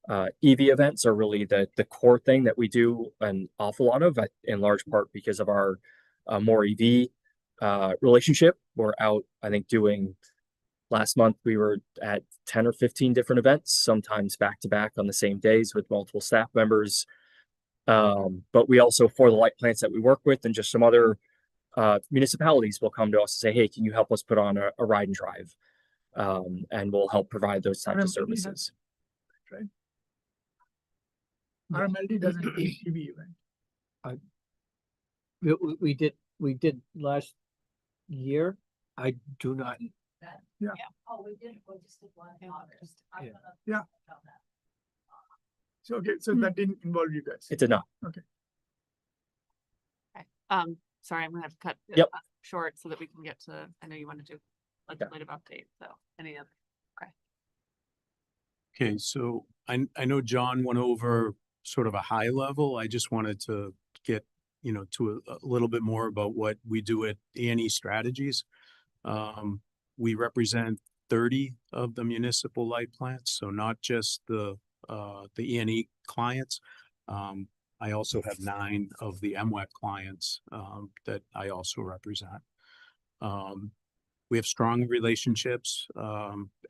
EV events are really the core thing that we do an awful lot of, in large part because of our More EV relationship. We're out, I think, doing, last month we were at 10 or 15 different events, sometimes back to back on the same days with multiple staff members. But we also, for the light plants that we work with and just some other municipalities, will come to us and say, hey, can you help us put on a ride and drive? And we'll help provide those types of services. Right. RMLD doesn't do EV event. We did last year. I do not. Yeah. Oh, we just did one in August. Yeah. Yeah. So, okay, so that didn't involve you guys. It did not. Okay. Okay. Sorry, I'm gonna have to cut it Yep. short so that we can get to, I know you want to do legislative update, so any other, Okay, so I know John went over sort of a high level. I just wanted to get, to a little bit more about what we do at E&E Strategies. We represent 30 of the municipal light plants, so not just the E&E clients. I also have 9 of the MWEC clients that I also represent. We have strong relationships,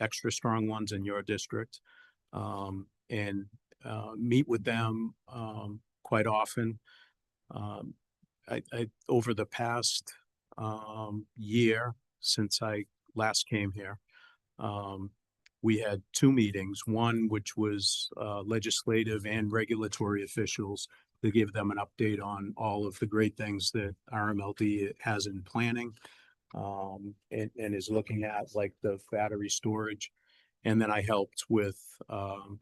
extra strong ones in your district, and meet with them quite often. I over the past year since I last came here, we had 2 meetings, one which was legislative and regulatory officials to give them an update on all of the great things that RMLD has in planning, and is looking at, like the battery storage. And then I helped with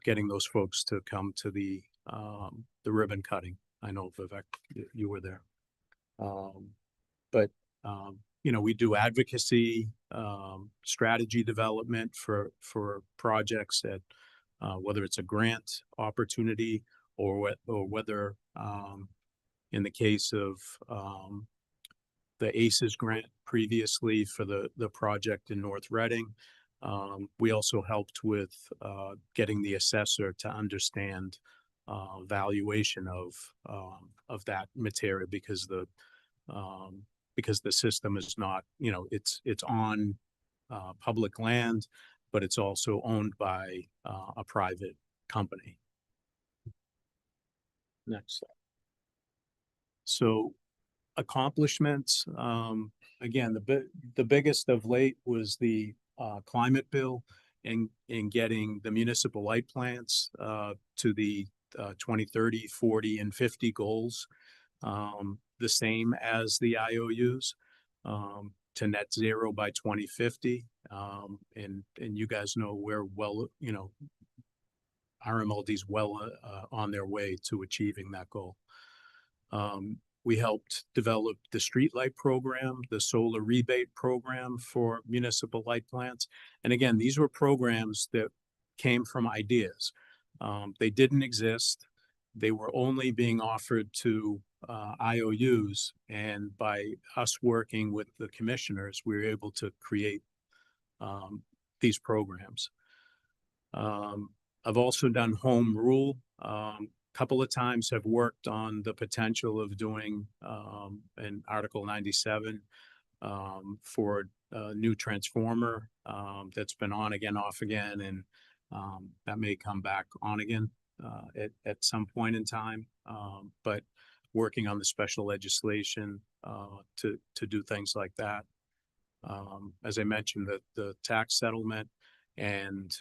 getting those folks to come to the ribbon cutting. I know, Vivek, you were there. But we do advocacy, strategy development for projects that, whether it's a grant opportunity or whether, in the case of the ACES grant previously for the project in North Reading, we also helped with getting the assessor to understand valuation of that material, because the system is not, it's on public land, but it's also owned by a private company. Next slide. So accomplishments, again, the biggest of late was the climate bill in getting the municipal light plants to the 2030, 40, and 50 goals, the same as the IOUs, to net zero by 2050. And you guys know we're well, RMLD's well on their way to achieving that goal. We helped develop the streetlight program, the solar rebate program for municipal light plants. And again, these were programs that came from ideas. They didn't exist. They were only being offered to IOUs. And by us working with the commissioners, we were able to create these programs. I've also done home rule. couple of times have worked on the potential of doing an Article 97 for a new transformer that's been on again, off again, and that may come back on again at some point in time. But working on the special legislation to do things like that. As I mentioned, the tax settlement and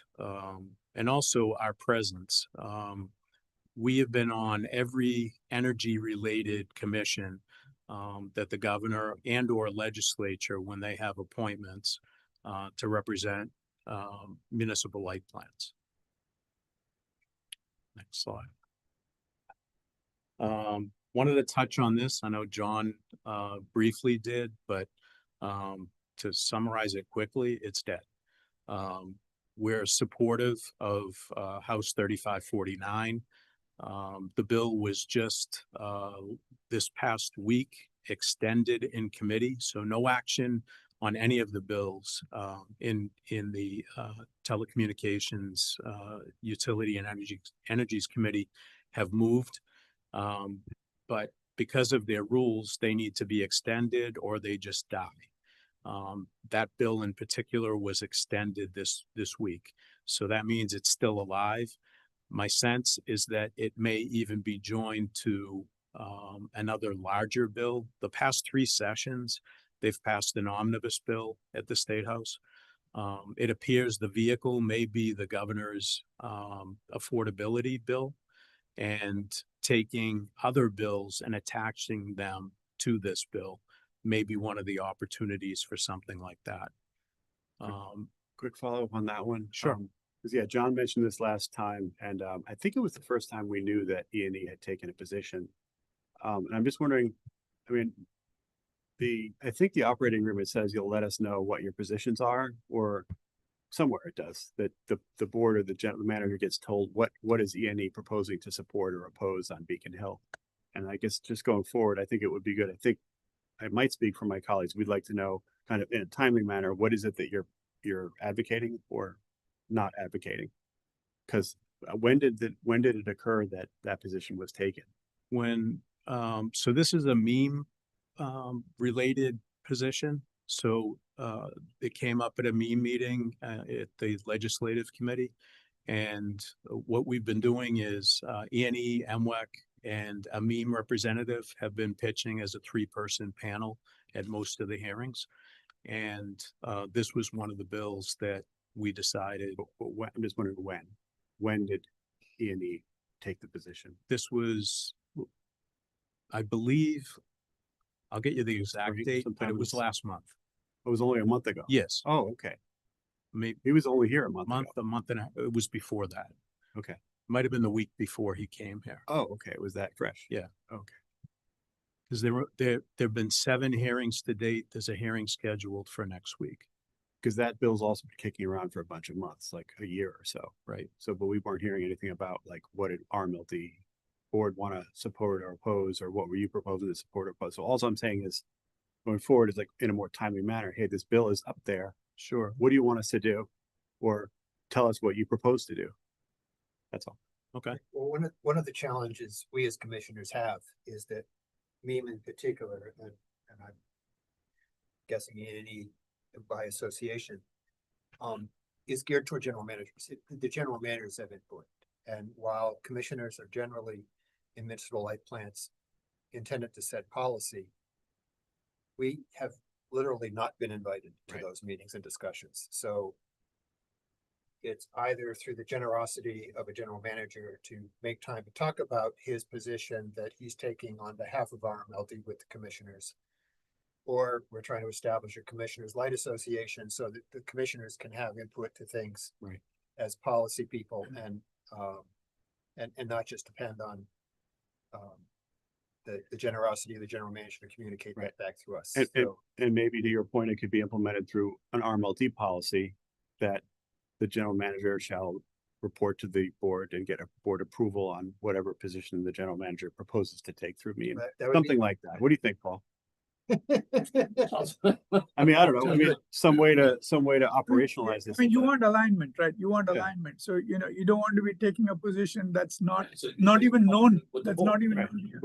also our presence. We have been on every energy related commission that the governor and or legislature, when they have appointments to represent municipal light plants. Next slide. Wanted to touch on this. I know John briefly did, but to summarize it quickly, it's dead. We're supportive of House 3549. The bill was just this past week extended in committee, so no action on any of the bills in the telecommunications, utility and energies committee have moved. But because of their rules, they need to be extended or they just die. That bill in particular was extended this week. So that means it's still alive. My sense is that it may even be joined to another larger bill. The past 3 sessions, they've passed an omnibus bill at the State House. It appears the vehicle may be the governor's affordability bill, and taking other bills and attaching them to this bill may be one of the opportunities for something like that. Quick follow-up on that one. Sure. Because yeah, John mentioned this last time, and I think it was the first time we knew that E&E had taken a position. And I'm just wondering, I mean, I think the operating agreement says you'll let us know what your positions are, or somewhere it does, that the board or the general manager gets told what is E&E proposing to support or oppose on Beacon Hill. And I guess just going forward, I think it would be good. I think I might speak for my colleagues. We'd like to know kind of in a timely manner, what is it that you're advocating or not advocating? Because when did it occur that that position was taken? When so this is a meme related position. So it came up at a meme meeting at the legislative committee, and what we've been doing is E&E, MWEC, and a meme representative have been pitching as a 3-person panel at most of the hearings, and this was one of the bills that we decided. But I'm just wondering when did E&E take the position? This was, I believe, I'll get you the exact date, but it was last month. It was only a month ago. Yes. Oh, okay. Maybe He was only here a month a month and it was before that. Okay. Might have been the week before he came here. Oh, okay. It was that fresh. Yeah. Okay. Because there have been 7 hearings to date. There's a hearing scheduled for next week. Because that bill's also been kicking around for a bunch of months, like a year or so. Right. So, but we weren't hearing anything about like what did RMLD board want to support or oppose, or what were you proposing to support or oppose? So all I'm saying is going forward is like in a more timely manner. Hey, this bill is up there. Sure. What do you want us to do? Or tell us what you propose to do. That's all. Okay. Well, one of the challenges we as commissioners have is that meme in particular, and I'm guessing any by association, is geared toward general managers. The general managers have input. And while commissioners are generally in municipal light plants intended to set policy, we have literally not been invited to those meetings and discussions. So it's either through the generosity of a general manager to make time to talk about his position that he's taking on behalf of RMLD with the commissioners, or we're trying to establish a commissioners light association so that the commissioners can have input to things as policy people, and not just depend on the generosity of the general manager to communicate that back to us. And maybe to your point, it could be implemented through an RMLD policy that the general manager shall report to the board and get a board approval on whatever position the general manager proposes to take through me. Something like that. What do you think, Paul? I mean, I don't know. I mean, some way to operationalize this. I mean, you but- want alignment, right? You want Yeah. alignment. So, you don't want to be taking a position that's not It's a- not even known. with the That's board, not even Right. known here.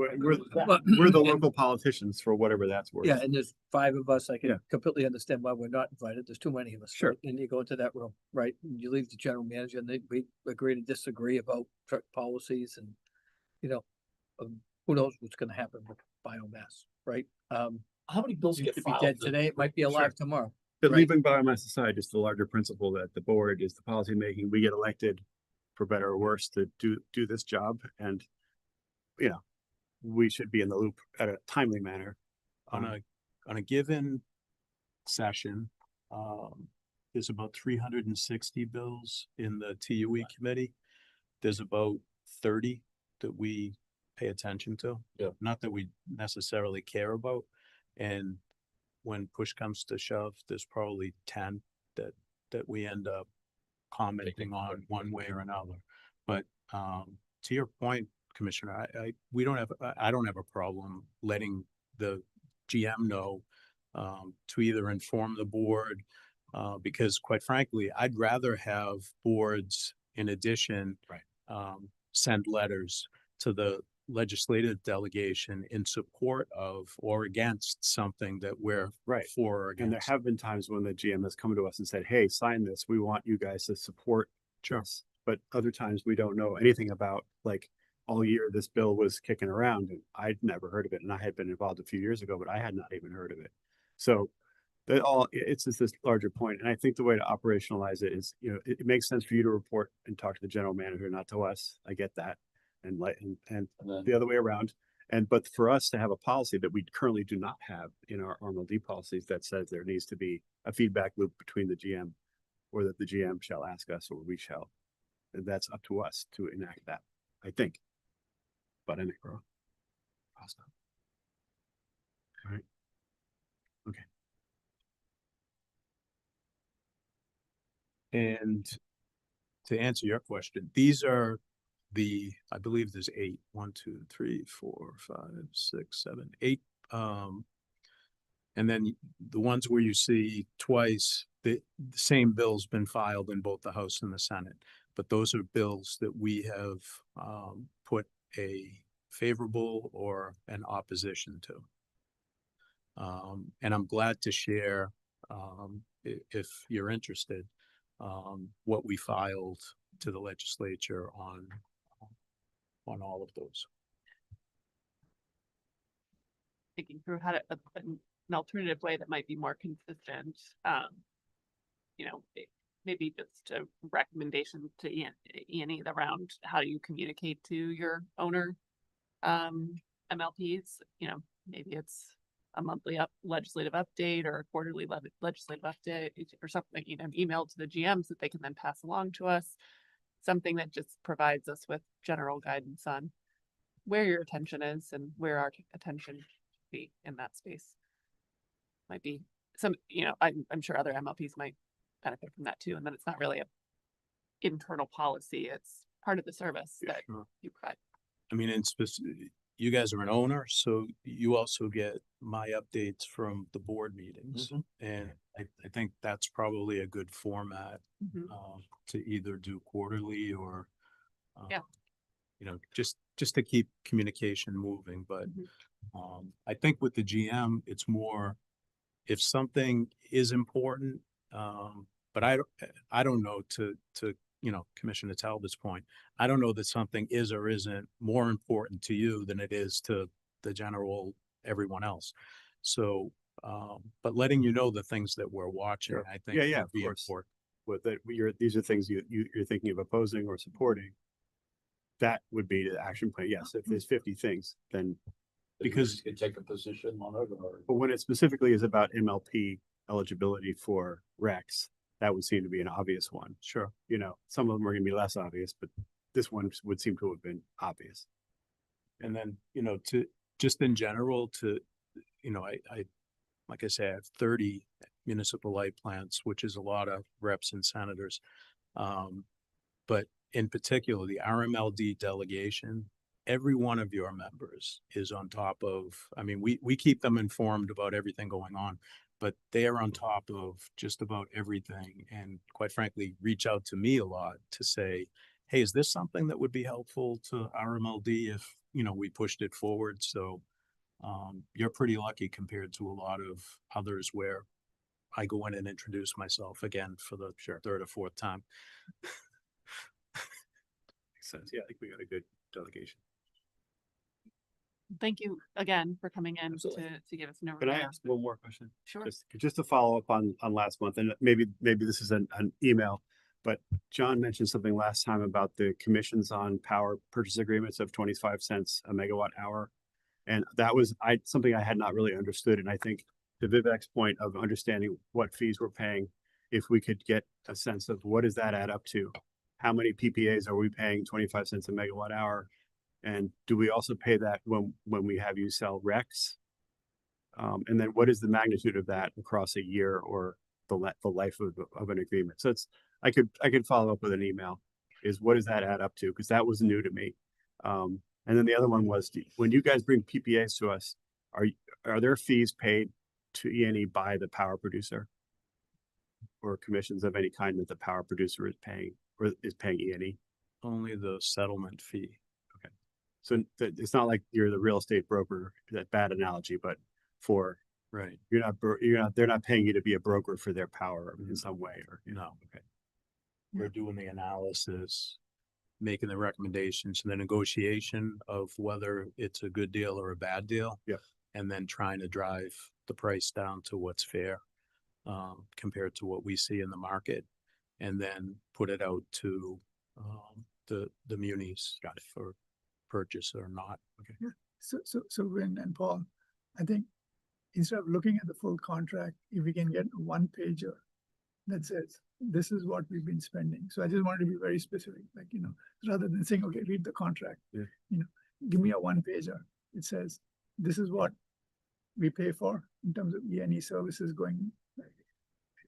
We're the local politicians for whatever that's worth. Yeah, and there's 5 of us. I Yeah. can completely understand why we're not invited. There's too many of us. Sure. right? And you go into that room, right? And you leave the general manager and we agree to disagree about truck policies and, who knows what's gonna happen with biomass, right? How many bills It get could be filed? dead today. It might be alive Sure. tomorrow. But Right. leaving biomass aside, just the larger principle that the board is the policy making, we get elected for better or worse to do this job. And, we should be in the loop at a timely manner. On a given session, there's about 360 bills in the TUE committee. There's about 30 that we pay attention to. Yeah. Not that we necessarily care about. And when push comes to shove, there's probably 10 that we end up commenting on one way or another. But to your point, Commissioner, I don't have a problem letting the GM know to either inform the board, because quite frankly, I'd rather have boards in addition send letters to the legislative delegation in support of or against something that we're Right. for or And there against. have been times when the GM has come to us and said, hey, sign this. We want you guys to support this. But other times we don't know anything about, like, all year this bill was kicking around and I'd never heard of it. And I had been involved a few years ago, but I had not even heard of it. So it's just this larger point. And I think the way to operationalize it is, it makes sense for you to report and talk to the general manager, not to us. I get that. And And then the other way around. But for us to have a policy that we currently do not have in our RMLD policies that says there needs to be a feedback loop between the GM, or that the GM shall ask us or we shall, and that's up to us to enact that, I think. But I think we're all right. Okay. And to answer your question, these are I believe there's 8, 1, 2, 3, 4, 5, 6, 7, 8. And then the ones where you see twice, the same bill's been filed in both the House and the Senate. But those are bills that we have put a favorable or an opposition to. And I'm glad to share, if you're interested, what we filed to the legislature on all of those. Thinking through how to, an alternative way that might be more consistent. Maybe just a recommendation to E&E around how you communicate to your owner MLPs. Maybe it's a monthly legislative update or a quarterly legislative update or something, email to the GMs that they can then pass along to us. Something that just provides us with general guidance on where your attention is and where our attention should be in that space. Might be some, I'm sure other MLPs might benefit from that too. And then it's not really a internal policy. It's part of the service that you provide. I mean, you guys are an owner, so you also get my updates from the board meetings. And I think that's probably a good format to either do quarterly or, just to keep communication moving. But I think with the GM, it's more if something is important, but I don't know to Commissioner Talbot's point, I don't know that something is or isn't more important to you than it is to the general everyone else. So, but letting you know the things that we're watching, I think would of be course. important. With that, these are things you're thinking of opposing or supporting. That would be the action plan. Yes, if there's 50 things, then because you can take a position on it, or but when it specifically is about MLP eligibility for RECs, that would seem to be an obvious one. Sure. Some of them are going to be less obvious, but this one would seem to have been obvious. And then, to just in general I like I say, I have 30 municipal light plants, which is a lot of reps and senators. But in particular, the RMLD delegation every one of your members is on top of, I mean, we keep them informed about everything going on, but they are on top of just about everything. And quite frankly, reach out to me a lot to say, hey, is this something that would be helpful to RMLD if, you know, we pushed it forward? So you're pretty lucky compared to a lot of others where I go in and introduce myself again for the third or fourth time. Makes sense. Yeah, I think we got a good delegation. Thank you again for coming in Absolutely. to give us an overview. Can I ask one more question? Sure. Just to follow up on last month, and maybe this is an email, but John mentioned something last time about the commissions on power purchase agreements of 25 cents a megawatt hour. And that was something I had not really understood. And I think to Vivek's point of understanding what fees we're paying, if we could get a sense of what does that add up to? How many PPAs are we paying 25 cents a megawatt hour? And do we also pay that when we have you sell RECs? And then what is the magnitude of that across a year or the life of an agreement? So I could follow up with an email. Is what does that add up to? Because that was new to me. And then the other one was when you guys bring PPAs to us, are there fees paid to E&E by the power producer, or commissions of any kind that the power producer is paying E&E? Only the settlement fee. So it's not like you're the real estate broker. That bad analogy, but Right. they're not paying you to be a broker for their power in some way, or No. Okay. We're doing the analysis, making the recommendations, and the negotiation of whether it's a good deal or a bad deal. Yeah. And then trying to drive the price down to what's fair, compared to what we see in the market, and then put it out to the munis for purchase or not. Okay. So Vin and Paul, I think instead of looking at the full contract, if we can get a one pager that says, this is what we've been spending. So I just wanted to be very specific, like, rather than saying, okay, read the contract, give me a one pager. It says, this is what we pay for in terms of E&E services going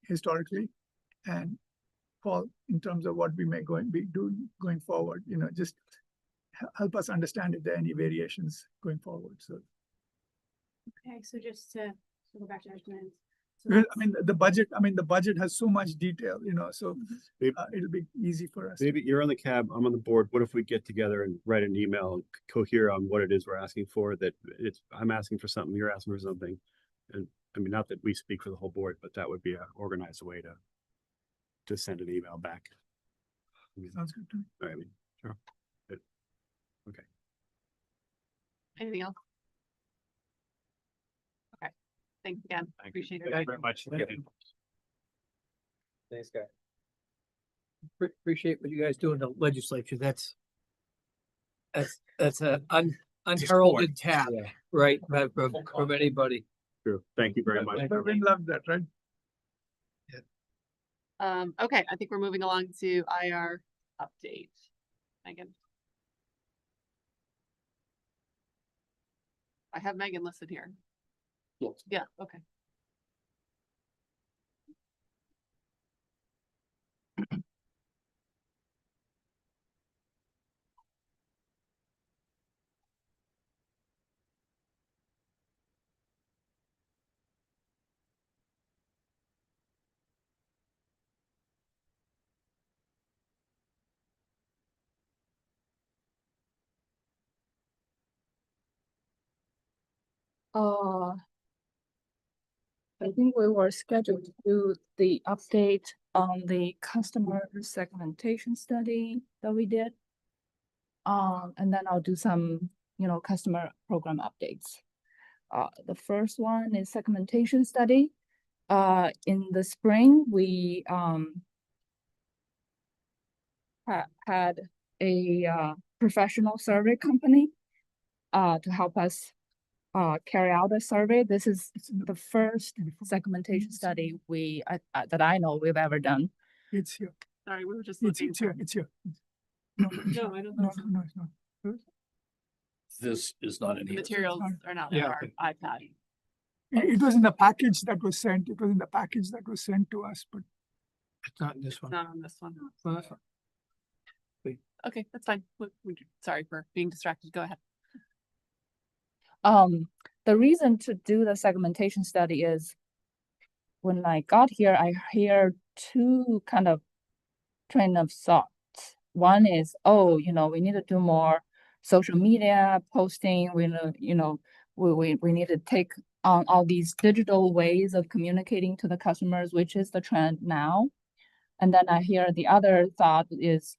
historically. And Paul, in terms of what we may be doing going forward, just help us understand if there are any variations going forward. So, Okay, so just to go back to our plans. So well, that's- the budget has so much detail, so it'll be easy for us. Maybe you're on the cab, I'm on the board. What if we get together and write an email and cohere on what it is we're asking for? I'm asking for something, you're asking for something. And I mean, not that we speak for the whole board, but that would be an organized way to send an email back. Sounds good to me. I mean, sure. Good. Okay. Anything else? Okay, thanks again. Thank you. Appreciate Thank it. you very much. Thanks, guys. Appreciate what you guys do in the legislature. That's a unheralded task, right? From anybody. True. Thank you very much. Vin loved that, right? Okay, I think we're moving along to IR update. Megan. I have Megan listed here. Yeah, okay. I think we were scheduled to do the update on the customer segmentation study that we did. And then I'll do some, customer program updates. The first one is segmentation study. In the spring, we had a professional survey company to help us carry out a survey. This is the first segmentation study that I know we've ever done. It's here. Sorry, we were just It's looking. here. It's here. No, No, I don't no, know. no, it's not. This is not in The here. materials are not in Yeah, our iPad. It was in the package that was sent. It was in the package that was sent to us, but It's not in this It's one. not on this one. Okay, that's fine. Sorry for being distracted. Go ahead. The reason to do the segmentation study is when I got here, I hear two kind of train of thoughts. One is, oh, we need to do more social media posting. We know, we need to take on all these digital ways of communicating to the customers, which is the trend now. And then I hear the other thought is,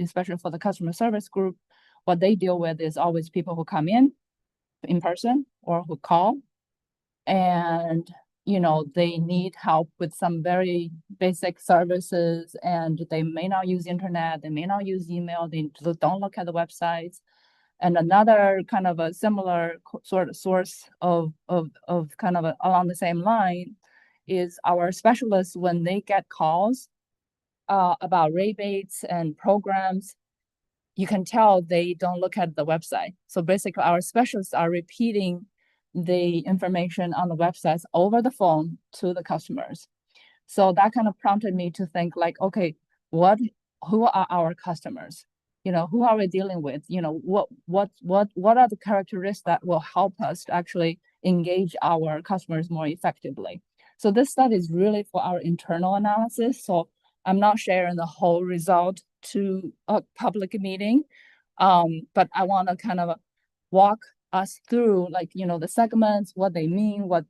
especially for the customer service group, what they deal with is always people who come in person or who call. And, they need help with some very basic services, and they may not use internet, they may not use email, they don't look at the websites. And another kind of a similar sort of source of kind of along the same line is our specialists, when they get calls about rebates and programs, you can tell they don't look at the website. So basically our specialists are repeating the information on the websites over the phone to the customers. So that kind of prompted me to think like, okay, who are our customers? Who are we dealing with? What are the characteristics that will help us to actually engage our customers more effectively? So this study is really for our internal analysis. So I'm not sharing the whole result to a public meeting, but I want to kind of walk us through the segments, what they mean, what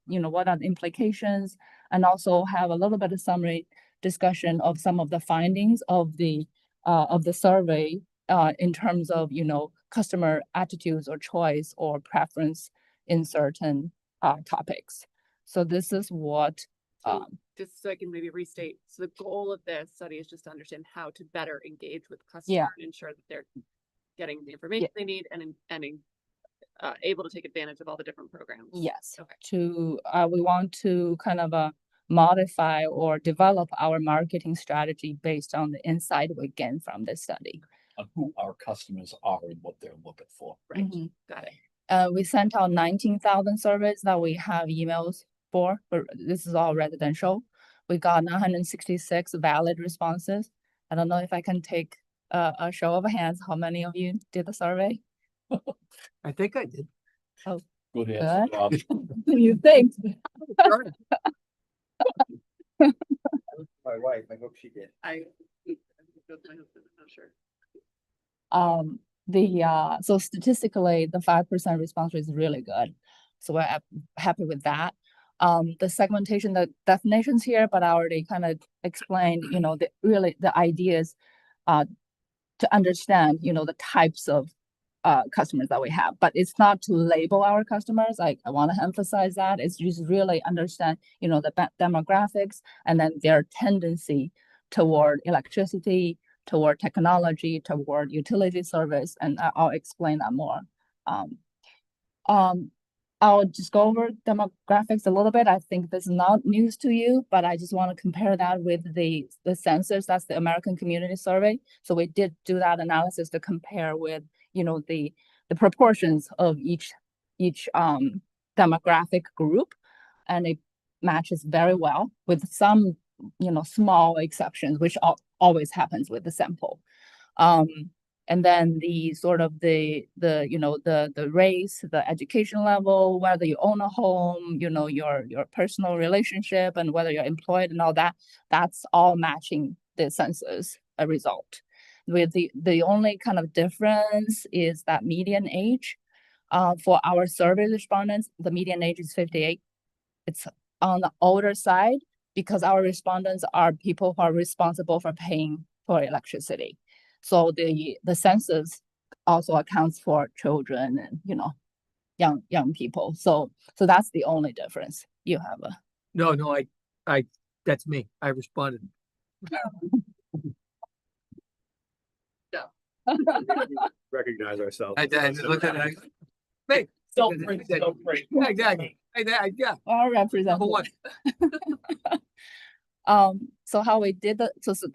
are the implications, and also have a little bit of summary discussion of some of the findings of the survey in terms of customer attitudes or choice or preference in certain topics. So this is what just so I can maybe restate. So the goal of this study is just to understand how to better engage with customers and ensure that they're getting the information they need and able to take advantage of all the different programs. Yes. Okay. We want to kind of modify or develop our marketing strategy based on the insight we gain from this study. On who our customers are and what they're looking for. Right. Got it. We sent out 19,000 surveys that we have emails for, but this is all residential. We got 966 valid responses. I don't know if I can take a show of hands. How many of you did the survey? I think I did. Oh, Good answer, Bob. you think? My wife, I hope she did. I with my husband, I'm not sure. So statistically, the 5% response rate is really good. So we're happy with that. The segmentation, the definitions here, but I already kind of explained, the ideas to understand, the types of customers that we have, but it's not to label our customers. I want to emphasize that. It's just really understand, the demographics and then their tendency toward electricity, toward technology, toward utility service, and I'll explain that more. I'll just go over demographics a little bit. I think this is not news to you, but I just want to compare that with the census. That's the American Community Survey. So we did do that analysis to compare with, the proportions of each demographic group, and it matches very well with some, small exceptions, which always happens with the sample. And then the sort of the race, the education level, whether you own a home, your personal relationship, and whether you're employed and all that, that's all matching the census result. With the only kind of difference is that median age. For our survey respondents, the median age is 58. It's on the older side because our respondents are people who are responsible for paying for electricity. So the census also accounts for children and, young people. So that's the only difference. You have a. No, I that's me. I responded. Recognize ourselves. I just looked at it. Hey, exactly. Yeah. Our representative. Number one. So how we did the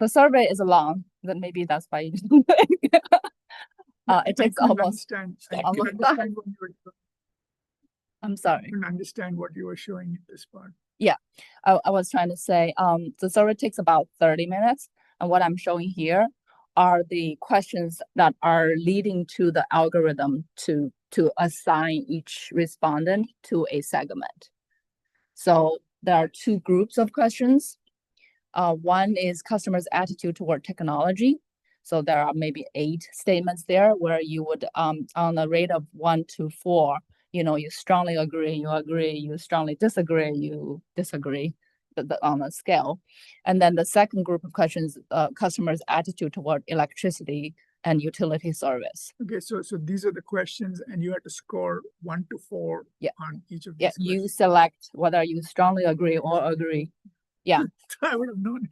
survey is long, then maybe that's why you didn't it takes almost. I'm sorry. I can understand what you were showing in this part. Yeah, I was trying to say, the survey takes about 30 minutes, and what I'm showing here are the questions that are leading to the algorithm to assign each respondent to a segment. So there are two groups of questions. One is customers' attitude toward technology. So there are maybe 8 statements there where you would, on a rate of 1 to 4, you strongly agree, you strongly disagree, you disagree on a scale. And then the second group of questions, customers' attitude toward electricity and utility service. Okay, so these are the questions and you have to score 1 to 4 Yeah. on each of these. Yeah, you select whether you strongly agree or agree. Yeah. I would have known.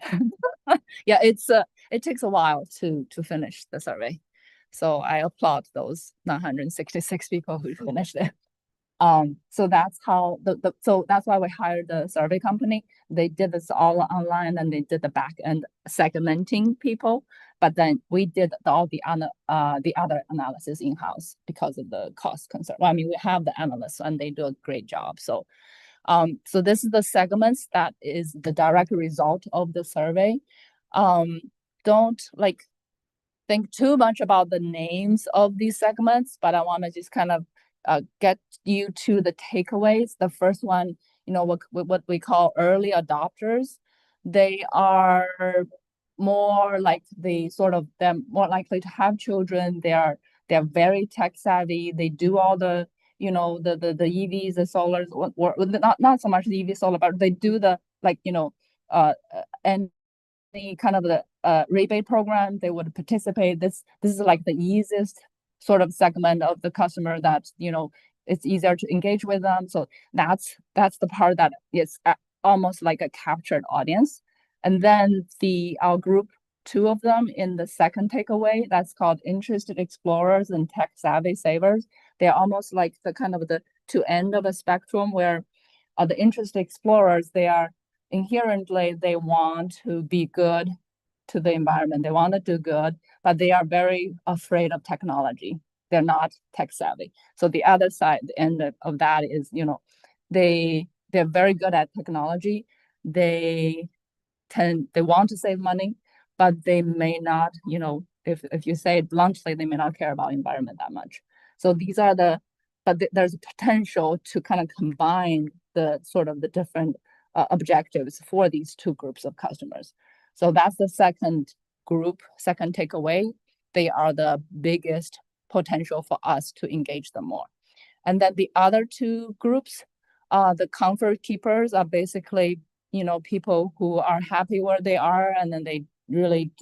Yeah, it takes a while to finish the survey. So I applaud those 966 people who finished it. So that's how so that's why we hired the survey company. They did this all online and they did the back end segmenting people, but then we did all the other analysis in-house because of the cost concern. Well, I mean, we have the analysts and they do a great job. So so this is the segments that is the direct result of the survey. Don't like think too much about the names of these segments, but I want to just kind of get you to the takeaways. The first one, what we call early adopters. They are more like they're more likely to have children. They're very tech savvy. They do all the the EVs, the solars, or not so much the EV solar, but they do the and the kind of the rebate program. They would participate. This is like the easiest sort of segment of the customer that it's easier to engage with them. So that's the part that is almost like a captured audience. And then our group 2 of them in the second takeaway, that's called interested explorers and tech savvy savers. They're almost like the kind of the 2 end of a spectrum where the interested explorers, they are inherently, they want to be good to the environment. They want to do good, but they are very afraid of technology. They're not tech savvy. So the other side, the end of that is, they're very good at technology. They want to save money, but they may not, if you say it bluntly, they may not care about environment that much. So these are there's a potential to kind of combine the sort of the different objectives for these 2 groups of customers. So that's the second group, second takeaway. They are the biggest potential for us to engage them more. And then the other 2 groups, the comfort keepers are basically, people who are happy where they are, and then they really,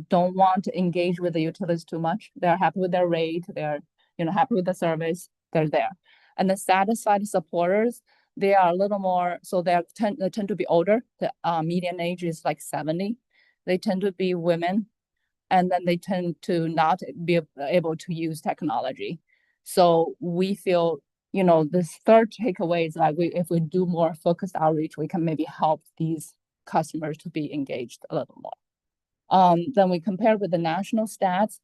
don't want to engage with the utilities too much. They're happy with their rate. They're, happy with the service. They're there. And the satisfied supporters, they are a little more, so they tend to be older. The median age is like 70. They tend to be women, and then they tend to not be able to use technology. So we feel, this third takeaway is like if we do more focused outreach, we can maybe help these customers to be engaged a little more. Then we compare with the national stats.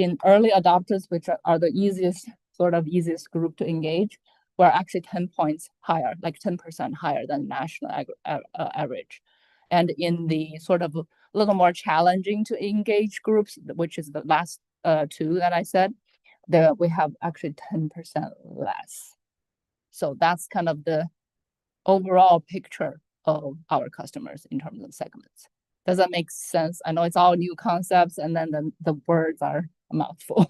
In early adopters, which are the easiest group to engage, we're actually 10 points higher, like 10% higher than national average. And in the sort of a little more challenging to engage groups, which is the last 2 that I said, we have actually 10% less. So that's kind of the overall picture of our customers in terms of segments. Does that make sense? I know it's all new concepts, and then the words are a mouthful.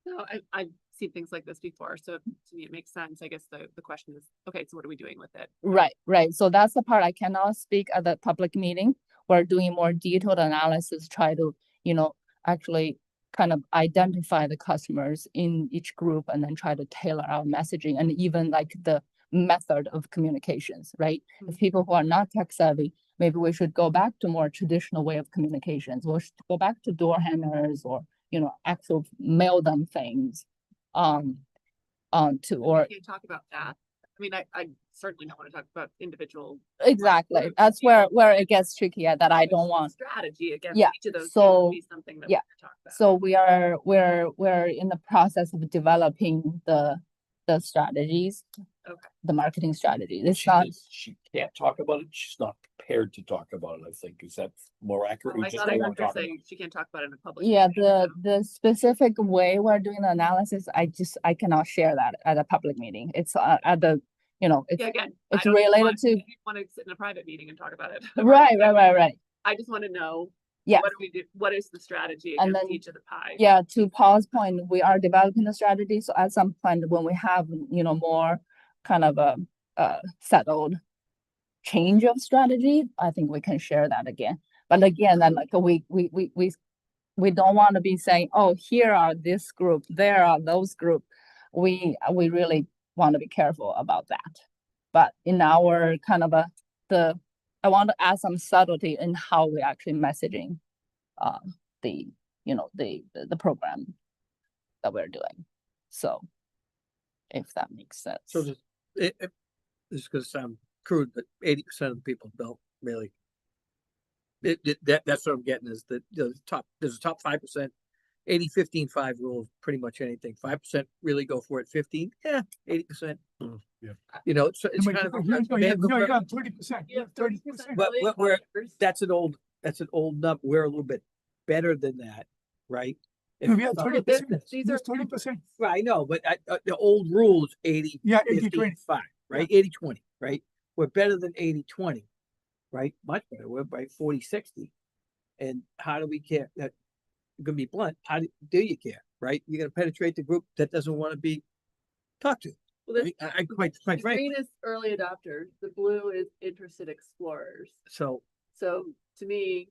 No, I've seen things like this before, so to me it makes sense. I guess the question is, okay, so what are we doing with it? Right. So that's the part I cannot speak at the public meeting. We're doing more detailed analysis, try to, actually kind of identify the customers in each group and then try to tailor our messaging and even like the method of communications, right? If people who are not tech savvy, maybe we should go back to more traditional way of communications. We should go back to door hangers or, actual mail them things. Or You can talk about that. I mean, I certainly don't want to talk about individual. Exactly. groups, That's where it gets tricky that I don't want. Strategy against each of those So, things would be something that yeah. we can talk about. So we're in the process of developing the the strategies. Okay. The marketing strategy. It's not, She can't talk about it. She's not prepared to talk about it, I think. Is that more accurate? Oh, We I just thought I don't heard want to her talk about say she can't talk about it in a public. yeah, meeting, the specific way we're doing the analysis, I cannot share that at a public meeting. It's at the, it's, Yeah, again, it's related to, want to sit in a private meeting and talk about it. right. I just want to know. Yeah. What do we do? What is the strategy And against then- each of the pies? Yeah, to Paul's point, we are developing the strategy. So at some point, when we have, more kind of a settled change of strategy, I think we can share that again. But again, then like we don't want to be saying, oh, here are this group, there are those group. We really want to be careful about that. But in our kind of I want to add some subtlety in how we actually messaging the program that we're doing. So if that makes sense. So this is gonna sound crude, but 80% of the people don't really. That's what I'm getting is that there's a top 5%, 80, 15, 5 rule of pretty much anything. 5% really go for it. 15, 80%. Yeah. So it's kind of. You have 30%. You have 30%. But that's an old number. We're a little bit better than that, right? No, we have 30%. These are 30%. Right, I know, but the old rule is 80, Yeah, 50, 80-20. 5, right? 80-20, right? We're better than 80-20, right? Much better. We're by 40-60. And how do we care? That I'm gonna be blunt. How do you care, right? You're gonna penetrate the group that doesn't want to be talked to. Well, Right? I quite the frankly. green is early adopters. The blue is interested explorers. So So to me,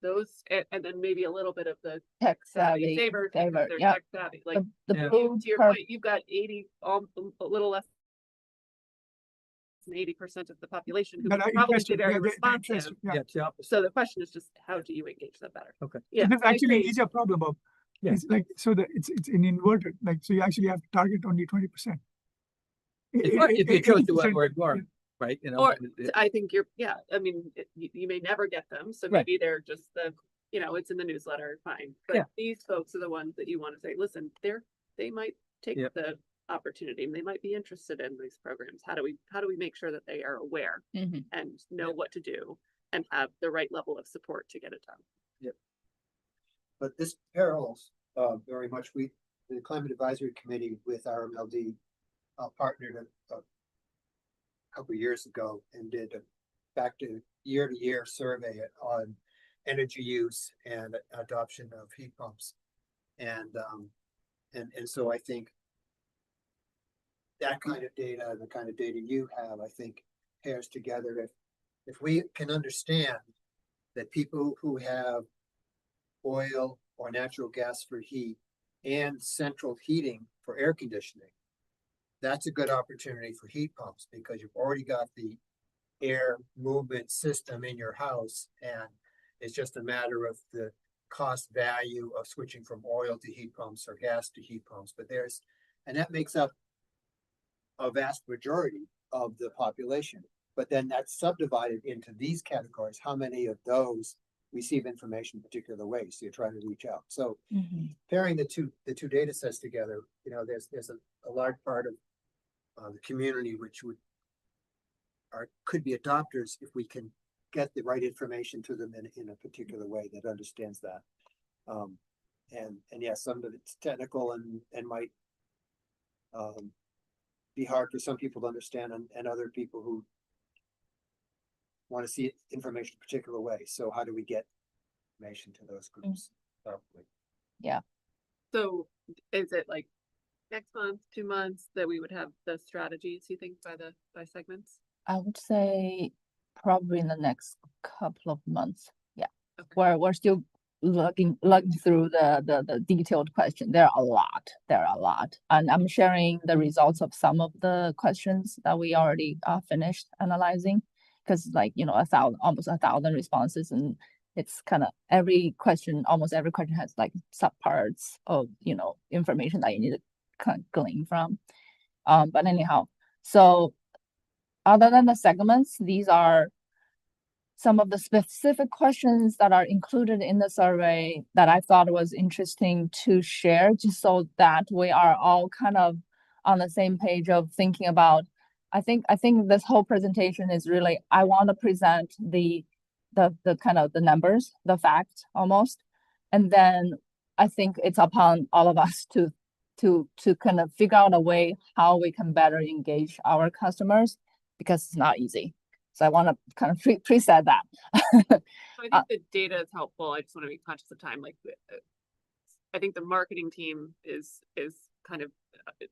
those and then maybe a little bit of the Tech savvy, favor, favor, they're yeah. tech savvy. Like The Yeah. blue to your per- point, you've got 80, a little less than 80% of the population who That would are probably be interested. very Yeah, they're responsive. interested, yeah. yeah, it's the opposite. So the question is just how do you engage them better? Okay. Yeah, There's I actually an agree. easier problem of, Yeah. it's like, so that it's an inverted, like, so you actually have to target only 20%. If you chose to 80%, we're ignoring, right? Or I think I mean, you may never get them. So Right. maybe they're just it's in the newsletter, fine. But Yeah. these folks are the ones that you want to say, listen, they might take Yep. the opportunity and they might be interested in these programs. How do we make sure that they are aware Mhm. and know what to do and have the right level of support to get it done? But this parallels very much, the Climate Advisory Committee with RMLD partnered a couple of years ago and did a back to year survey on energy use and adoption of heat pumps. And so I think that kind of data and the kind of data you have, I think pairs together. If we can understand that people who have oil or natural gas for heat and central heating for air conditioning, that's a good opportunity for heat pumps because you've already got the air movement system in your house, and it's just a matter of the cost value of switching from oil to heat pumps or gas to heat pumps. But that makes up a vast majority of the population. But then that's subdivided into these categories. How many of those receive information in particular ways? So you're trying to reach out. So pairing the two data sets together, there's a large part of the community which could be adopters if we can get the right information to them in a particular way that understands that. And yes, some of it's technical and might be hard for some people to understand and other people who want to see information a particular way. So how do we get information to those groups properly? So is it like next month, 2 months that we would have the strategies, you think, by segments? I would say probably in the next couple of months. Yeah. Okay. We're still looking through the detailed question. There are a lot. And I'm sharing the results of some of the questions that we already finished analyzing. Because almost 1,000 responses, and it's kind of almost every question has like subparts of information that you need to kind of glean from. But anyhow, so other than the segments, these are some of the specific questions that are included in the survey that I thought was interesting to share, just so that we are all kind of on the same page of thinking about, I think this whole presentation is really, I want to present the kind of the numbers, the facts almost. And then I think it's upon all of us to kind of figure out a way how we can better engage our customers, because it's not easy. So I want to kind of preset that. So I think the data is helpful. I just want to be conscious of time. Like, I think the marketing team is kind of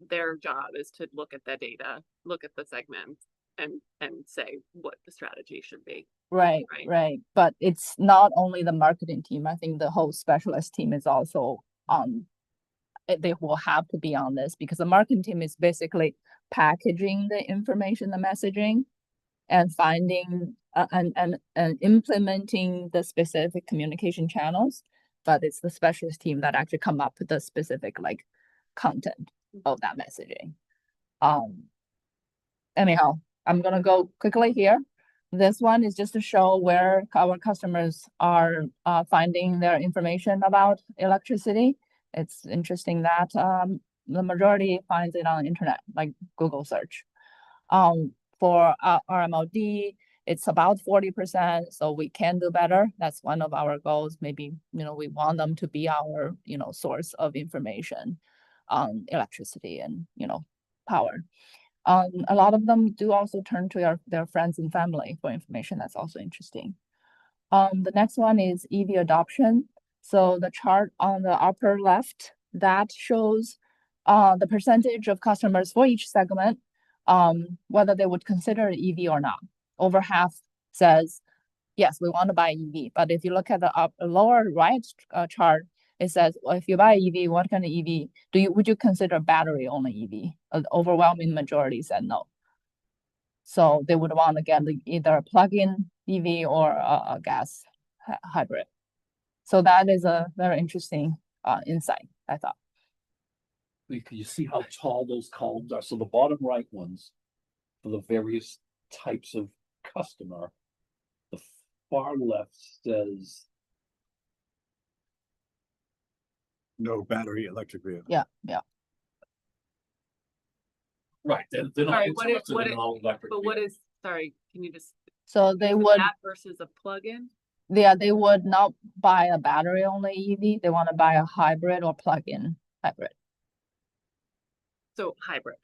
their job is to look at the data, look at the segments, and say what the strategy should be. Right. But it's not only the marketing team. I think the whole specialist team is also they will have to be on this, because the marketing team is basically packaging the information, the messaging, and finding and implementing the specific communication channels. But it's the specialist team that actually come up with the specific like content of that messaging. Anyhow, I'm gonna go quickly here. This one is just to show where our customers are finding their information about electricity. It's interesting that the majority finds it on the internet, like Google search. For RMLD, it's about 40%, so we can do better. That's one of our goals. Maybe, we want them to be our, source of information on electricity and, power. A lot of them do also turn to their friends and family for information. That's also interesting. The next one is EV adoption. So the chart on the upper left, that shows the percentage of customers for each segment, whether they would consider EV or not. Over half says, yes, we want to buy EV. But if you look at the lower right chart, it says, well, if you buy EV, what kind of EV would you consider battery only EV? An overwhelming majority said no. So they would want to get either a plug-in EV or a gas hybrid. So that is a very interesting insight, I thought. You see how tall those columns are? So the bottom right ones for the various types of customer, the far left says no battery electric vehicle. Yeah. right. They're not Sorry, interested in all electric. But what is, sorry, can you just, So they would, that versus a plug-in? they would not buy a battery only EV. They want to buy a hybrid or plug-in hybrid. So hybrid.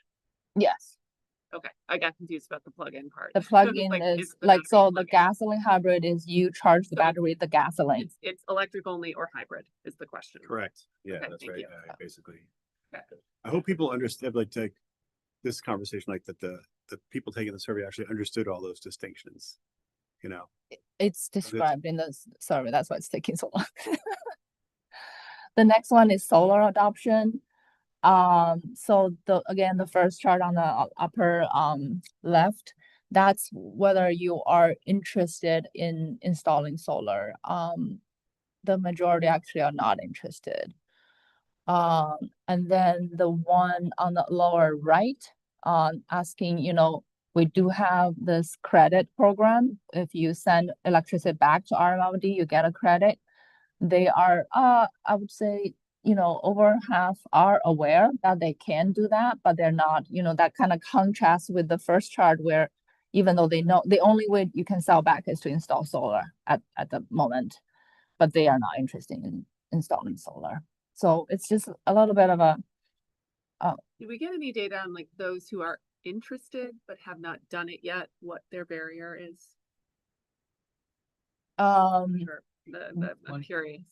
Yes. Okay, I got confused about the plug-in part. The plug-in is like, so the gasoline hybrid is you charge the battery with the gasoline. It's electric only or hybrid is the question. Correct. Yeah, Okay, that's thank right. you. Basically. Okay. I hope people understand, like, take this conversation, like that the people taking the survey actually understood all those distinctions. It's described in the survey. That's why it's taking so long. The next one is solar adoption. So the first chart on the upper left, that's whether you are interested in installing solar. The majority actually are not interested. And then the one on the lower right, asking, we do have this credit program. If you send electricity back to RMLD, you get a credit. They are, I would say, over half are aware that they can do that, but they're not, that kind of contrasts with the first chart where even though they know the only way you can sell back is to install solar at the moment, but they are not interested in installing solar. So it's just a little bit of a. Did we get any data on like those who are interested but have not done it yet, what their barrier is? I'm curious.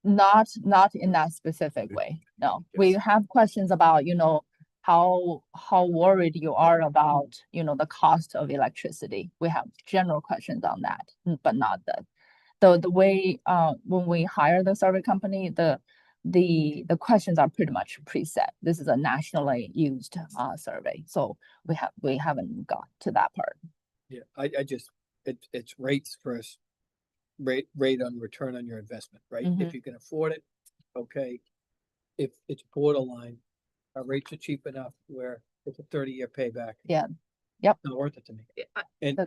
Not in that specific way. No, we have questions about, how worried you are about, the cost of electricity. We have general questions on that, but not the way when we hire the survey company, the questions are pretty much preset. This is a nationally used survey, so we haven't got to that part. Yeah, I just it's rates first. Rate on return on your investment, right? If you can afford it, okay. If it's borderline, our rates are cheap enough where it's a 30-year payback. Yeah. Yep. Not worth it to me. And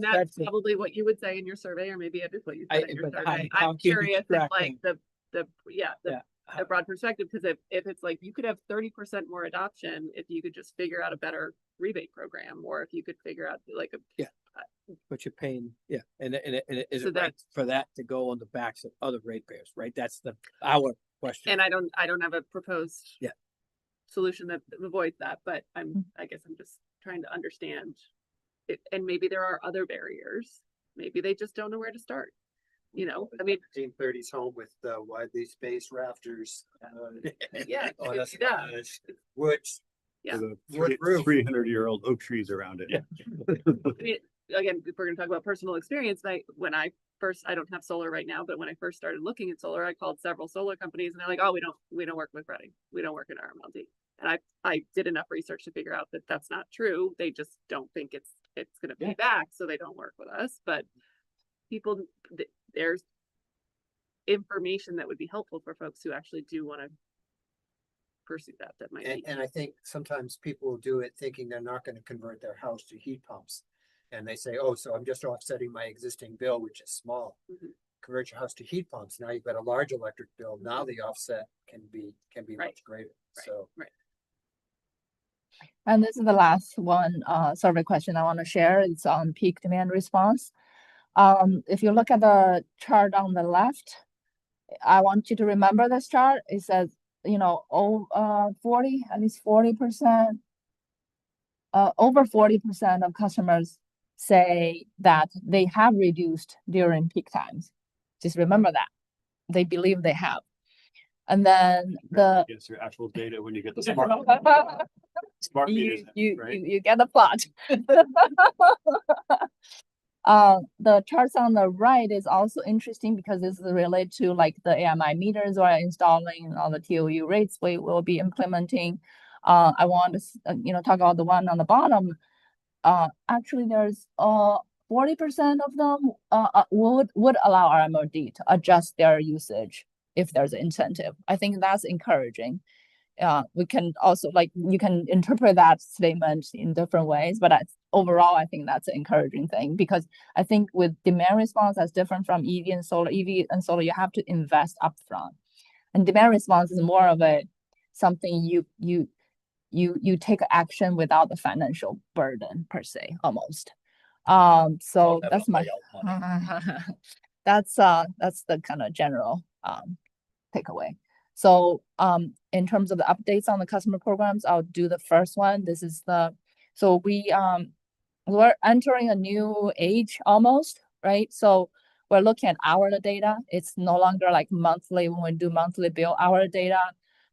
that's probably what you would say in your survey, or maybe it is what you said in your survey. I'm curious if like the a broad perspective, because if it's like, you could have 30% more adoption if you could just figure out a better rebate program, or if you could figure out like a. But you're paying, yeah, and is So it right for that to go on the backs of other ratepayers, right? That's our question. And I don't have a proposed. Yeah. Solution that avoids that, but I guess I'm just trying to understand it, and maybe there are other barriers. Maybe they just don't know where to start. You know, I mean, 1930s home with widely spaced rafters. yeah, Oh, that's yeah. Wood. Yeah. Wood roof. 300-year-old oak trees around it. I mean, again, if we're gonna talk about personal experience, when I don't have solar right now, but when I first started looking at solar, I called several solar companies and they're like, oh, we don't work with Reading. We don't work in RMLD. And I did enough research to figure out that that's not true. They just don't think it's going to pay back. So they don't work with us, but there's information that would be helpful for folks who actually do want to pursue that might be. And I think sometimes people will do it thinking they're not going to convert their house to heat pumps. And they say, oh, so I'm just offsetting my existing bill, which is small. Convert your house to heat pumps. Now you've got a large electric bill. Now the offset can be much greater. So And this is the last one survey question I want to share. It's on peak demand response. If you look at the chart on the left, I want you to remember this chart. It says, at least 40%, over 40% of customers say that they have reduced during peak times. Just remember that. They believe they have. And then Against your actual data when you get the smart meters, right? you get the plot. The charts on the right is also interesting because this is related to like the AMI meters we're installing, all the TOU rates we will be implementing. I want to talk about the one on the bottom. Actually, there's 40% of them would allow RMLD to adjust their usage if there's an incentive. I think that's encouraging. We can also you can interpret that statement in different ways, but overall, I think that's an encouraging thing because I think with demand response, that's different from EV and solar. EV and solar, you have to invest upfront, and demand response is more of something you take action without the financial burden per se, almost. So that's my that's the kind of general takeaway. So in terms of the updates on the customer programs, I'll do the first one. This is so we're entering a new age almost, right? So we're looking at hourly data. It's no longer like monthly. When we do monthly bill, our data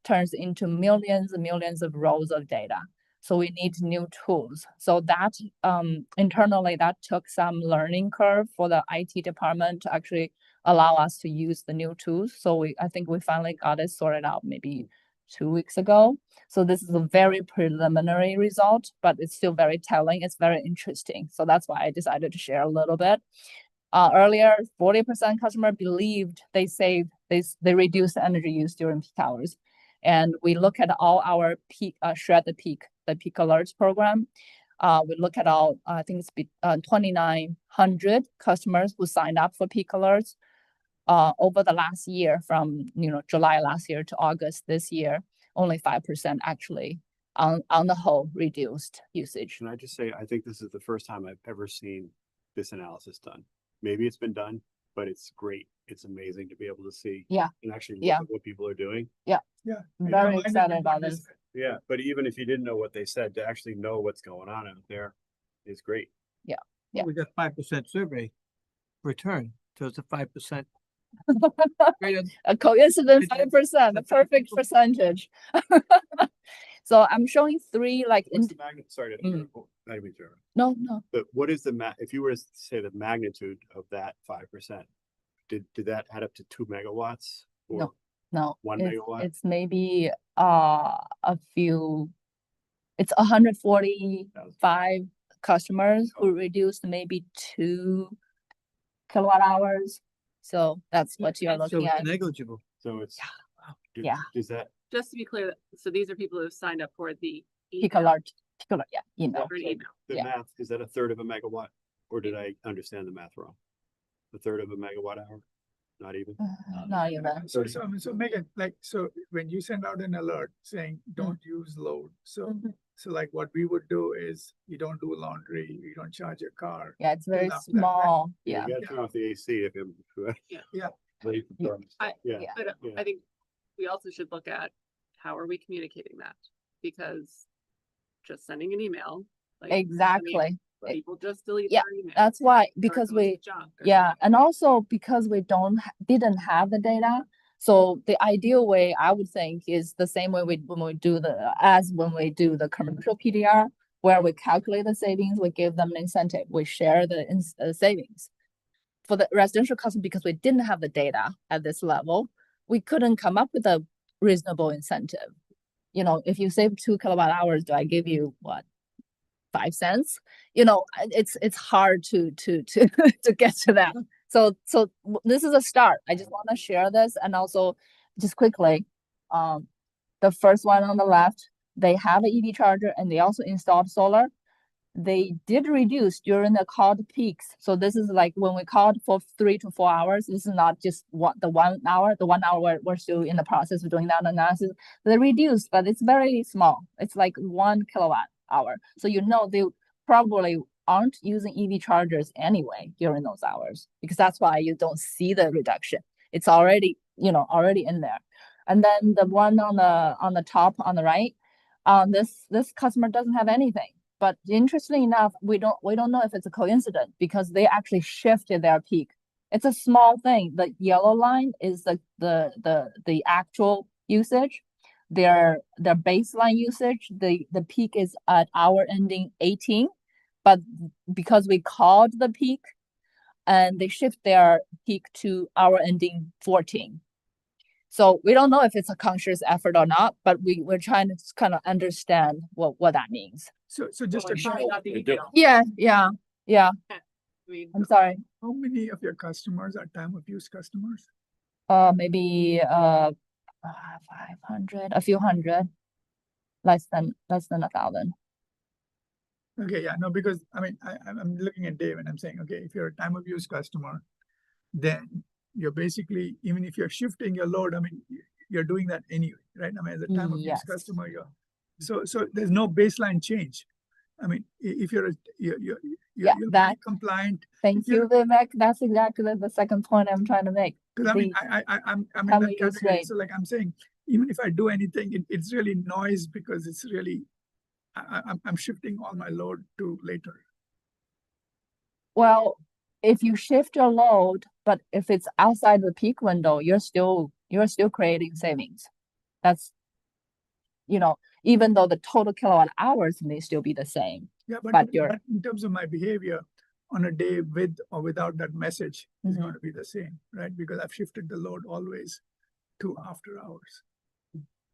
turns into millions and millions of rows of data. So we need new tools. So that internally, that took some learning curve for the IT department to actually allow us to use the new tools. So I think we finally got it sorted out maybe 2 weeks ago. So this is a very preliminary result, but it's still very telling. It's very interesting. So that's why I decided to share a little bit. Earlier, 40% customer believed they reduced energy use during peak hours. And we look at all our peak, shred the peak alerts program. We look at all, I think it's 2,900 customers who signed up for peak alerts over the last year from July last year to August this year. Only 5% actually on the whole reduced usage. Can I just say, I think this is the first time I've ever seen this analysis done. Maybe it's been done, but it's great. It's amazing to be able to see and actually look at what people are doing. I'm very excited about this. Yeah, but even if you didn't know what they said, to actually know what's going on out there is great. We got 5% survey return, so it's a 5%. A coincidence, 5%, the perfect percentage. So I'm showing three What's the magnitude? Sorry, no. But what is if you were to say the magnitude of that 5%, did that add up to 2 megawatts? Or no, 1 megawatt? It's maybe a few. It's 145 customers who reduced maybe 2 kilowatt hours. So that's what you're looking at. Negligible. So it's Is that Just to be clear, so these are people who have signed up for the peak alert, email. For an email. the math? Is that a third of a megawatt, or did I understand the math wrong? A third of a megawatt hour? Not even? Not even. So Megan, like, so when you send out an alert saying, Mm. don't use load, so, Mhm. so like what we would do is you don't do laundry, you don't charge your car. Yeah, it's very after that, right? small. You Yeah. gotta turn off the AC if you. Yeah. I, Yeah. Yeah. but Yeah. I think we also should look at how are we communicating that? Because just sending an email. like, I mean, Exactly. People just delete Yeah, their email. That's why, or it because goes to we, junk or yeah, something. and also because we didn't have the data. So the ideal way I would think is the same way when we do the commercial PDR, where we calculate the savings, we give them an incentive, we share the savings. For the residential customer, because we didn't have the data at this level, we couldn't come up with a reasonable incentive. You know, if you save 2 kilowatt hours, do I give you what? 5 cents? You know, it's hard to to get to that. So this is a start. I just want to share this, and also just quickly, the first one on the left, they have an EV charger and they also installed solar. They did reduce during the called peaks. So this is like when we called for 3 to 4 hours. This is not just the 1 hour. The 1 hour we're still in the process of doing that analysis. They reduced, but it's very small. It's like 1 kilowatt hour. So you know they probably aren't using EV chargers anyway during those hours, because that's why you don't see the reduction. It's already, already in there. And then the one on the top on the right, this customer doesn't have anything. But interestingly enough, we don't know if it's a coincidence, because they actually shifted their peak. It's a small thing. The yellow line is the actual usage. Their baseline usage, the peak is at hour ending 18, but because we called the peak, and they shift their peak to hour ending 14. So we don't know if it's a conscious effort or not, but we're trying to kind of understand what that means. So just a Sorry, not the email. Yeah. I mean, I'm sorry. How many of your customers are time of use customers? Maybe 500, a few hundred, less than 1,000. Okay, yeah, no, because I mean, I'm looking at Dave and I'm saying, okay, if you're a time of use customer, then you're basically, even if you're shifting your load, I mean, you're doing that anyway, right? I mean, as a time of use Yes. customer, so there's no baseline change. I mean, if you're Yeah, you're that- compliant. Thank you, Vivek. That's exactly the second point I'm trying to make. Because I mean, The I'm in time that of use category. rate. So like I'm saying, even if I do anything, it's really noise, because it's really, I'm shifting all my load to later. Well, if you shift your load, but if it's outside the peak window, you're still creating savings. That's, even though the total kilowatt hours may still be the same. Yeah, But but you're- in terms of my behavior on a day with or without that message is Mhm. going to be the same, right? Because I've shifted the load always to after hours.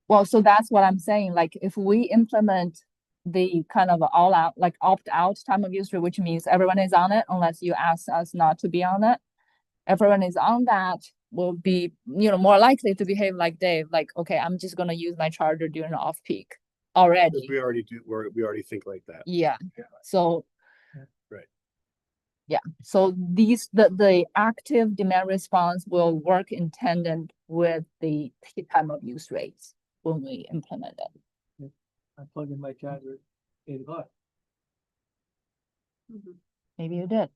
Well, so that's what I'm saying. Like, if we implement the kind of all out, like opt out time of use, which means everyone is on it unless you ask us not to be on it. Everyone is on that, will be, more likely to behave like Dave, like, okay, I'm just gonna use my charger during off peak already. We already think like that. Yeah, so. Right. Yeah, so the active demand response will work in tandem with the time of use rates when we implement it. I plug in my charger at 8 o'clock. Maybe you did.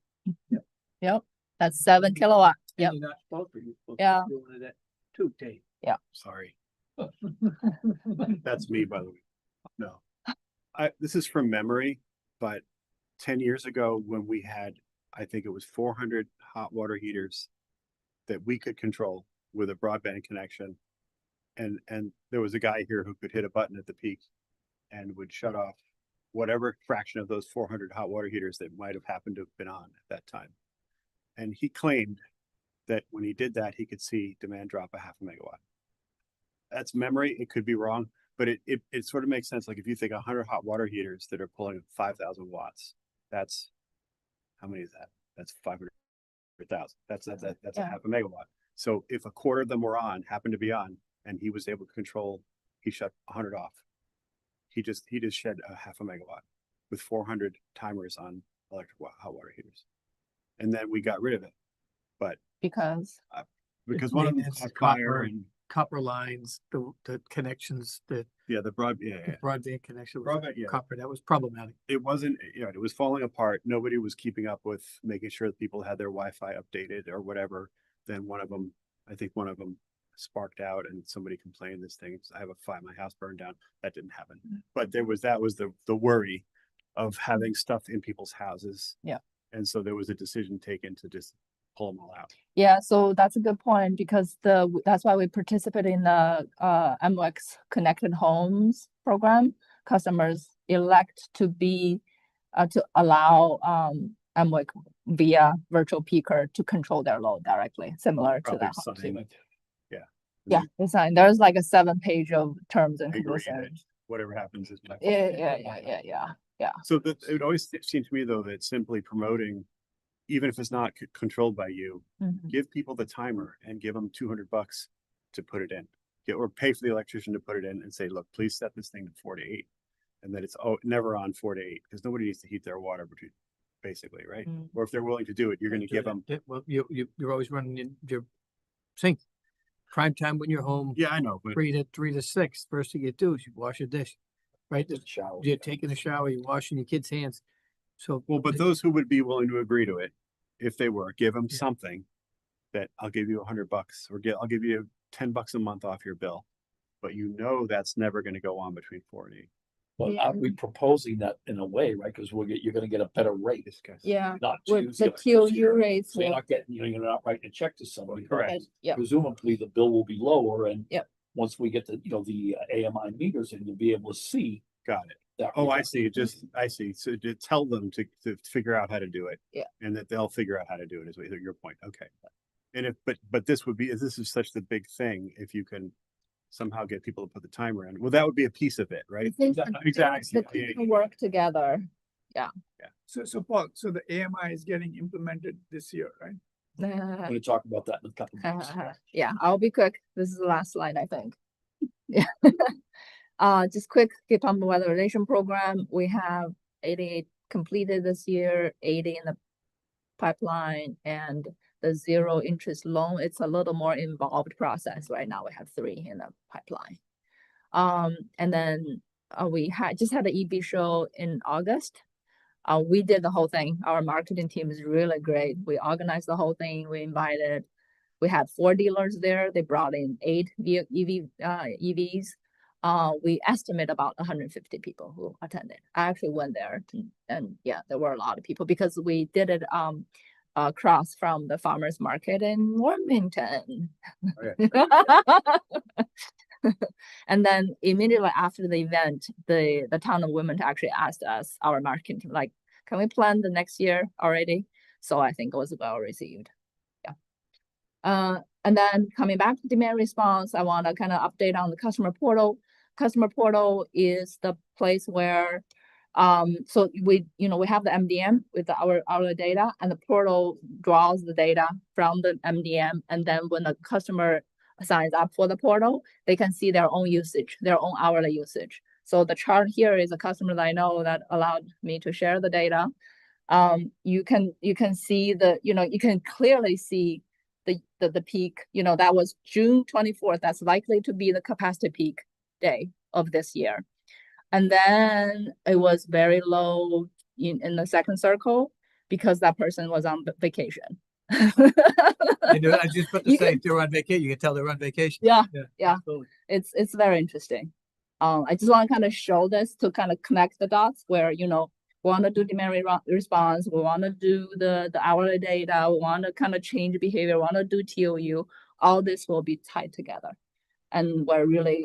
Yep. Yep, that's 7 kilowatt. And Yep, you're not supposed to. You're supposed Yeah. to be doing it at 2, Dave. Sorry. That's me, by the way. No. This is from memory, but 10 years ago when we had, I think it was 400 hot water heaters that we could control with a broadband connection. And there was a guy here who could hit a button at the peak and would shut off whatever fraction of those 400 hot water heaters that might have happened to have been on at that time. And he claimed that when he did that, he could see demand drop a 0.5 megawatt. That's memory. It could be wrong, but it sort of makes sense. Like if you think 100 hot water heaters that are pulling 5,000 watts, that's, how many is that? That's 500,000. That's a Yeah. 0.5 megawatt. So if a quarter of them were on, happened to be on, and he was able to control, he shut 100 off. He just shed a 0.5 megawatt with 400 timers on electric hot water heaters. And then we got rid of it. But because because one of them Maintenance, caught fire copper. and, Copper lines, the connections, the yeah, the yeah. broadband connection. was Broadband, yeah. Copper, that was problematic. It wasn't, it was falling apart. Nobody was keeping up with making sure that people had their Wi-Fi updated or whatever. Then I think one of them sparked out and somebody complained I have my house burned down. That didn't happen. But that was the worry of having stuff in people's houses. Yeah. And so there was a decision taken to just pull them all out. Yeah, so that's a good point because that's why we participate in the MX Connected Homes program. Customers elect to be to allow MWIC via virtual peaker to control their load directly, similar to Probably that. sign it. Yeah. Yeah, it's fine. There's like a 7-page of terms and I agree that conditions. whatever happens is my. Yeah. So that it would always seem to me though that simply promoting, even if it's not controlled by you, Mhm. give people the timer and give them $200 to put it in. Or pay for the electrician to put it in and say, look, please set this thing to 4 to 8. And that it's never on 4 to 8 because nobody needs to heat their water basically, right? Mm. Or if they're willing to do it, you're going to give them. Yeah, well, you're always running in your sink. Prime time when you're home. Yeah, I know, but 3 to 6. First thing you do is you wash your dish, right? Shower. You're taking a shower, you're washing your kids' hands. So. well, but those who would be willing to agree to it, if they were, give them something that I'll give you $100 or I'll give you $10 a month off your bill. But that's never going to go on between 4 and 8. But aren't we proposing that in a way, right? Because you're gonna get a better rate. Yeah, Not with to the TOU rates. So you're will- not getting, you're not writing a check to somebody. Correct. Yep. Presumably the bill will be lower and. Yep. Once we get the AMI meters in, you'll be able to see. Got it. that. Oh, I see. I see. So to tell them to figure out how to do it. Yeah. And that they'll figure out how to do it is your point. Okay. And but this is such the big thing. If you can somehow get people to put the timer in, well, that would be a piece of it, I right? think Exactly. the two can work together. So Paul, so the AMI is getting implemented this year, right? I'm gonna talk about that in a couple of minutes. Yeah, I'll be quick. This is the last slide, I think. Yeah. Just quick, heat pump weatherization program. We have 88 completed this year, 80 in the pipeline, and the 0 interest loan. It's a little more involved process. Right now we have 3 in the pipeline. And then we just had the EB show in August. We did the whole thing. Our marketing team is really great. We organized the whole thing. We had 4 dealers there. They brought in 8 EVs. We estimate about 150 people who attended. I actually went there and yeah, there were a lot of people because we did it across from the farmers market in Wilmington. And then immediately after the event, the town of Wilmington actually asked us, our marketing team, like, can we plan the next year already? So I think it was well received. Yeah. And then coming back to demand response, I want to kind of update on the customer portal. Customer portal is the place where so we have the MDM with our data, and the portal draws the data from the MDM, and then when the customer signs up for the portal, they can see their own usage, their own hourly usage. So the chart here is a customer that I know that allowed me to share the data. You can see you can clearly see the peak, that was June 24th. That's likely to be the capacity peak day of this year. And then it was very low in the second circle because that person was on vacation. I was just about to say, if they're on vacation, you can tell they're on vacation. Yeah. Absolutely. It's very interesting. I just want to kind of show this to kind of connect the dots where, we want to do demand response, we want to do the hourly data, we want to kind of change behavior, we want to do TOU. All this will be tied together. And we're really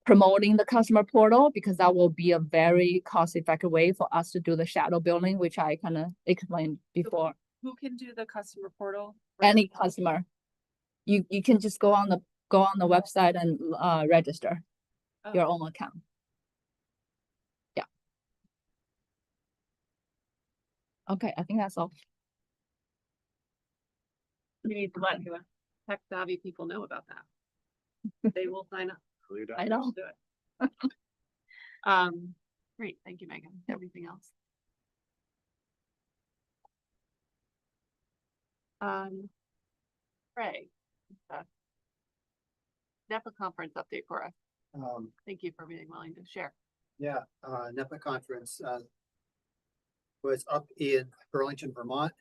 promoting the customer portal because that will be a very cost-effective way for us to do the shadow billing, which I kind of explained before. Who can do the customer portal? Any customer, you can just go on the website and register your own account. Yeah. Okay, I think that's all. We need to let tech savvy people know about that. They will sign up. I know. Do it. Great, thank you, Megan. Everything else? Ray, NEPA conference update for us. Thank you for being willing to share. Yeah, NEPA conference, was up in Burlington, Vermont.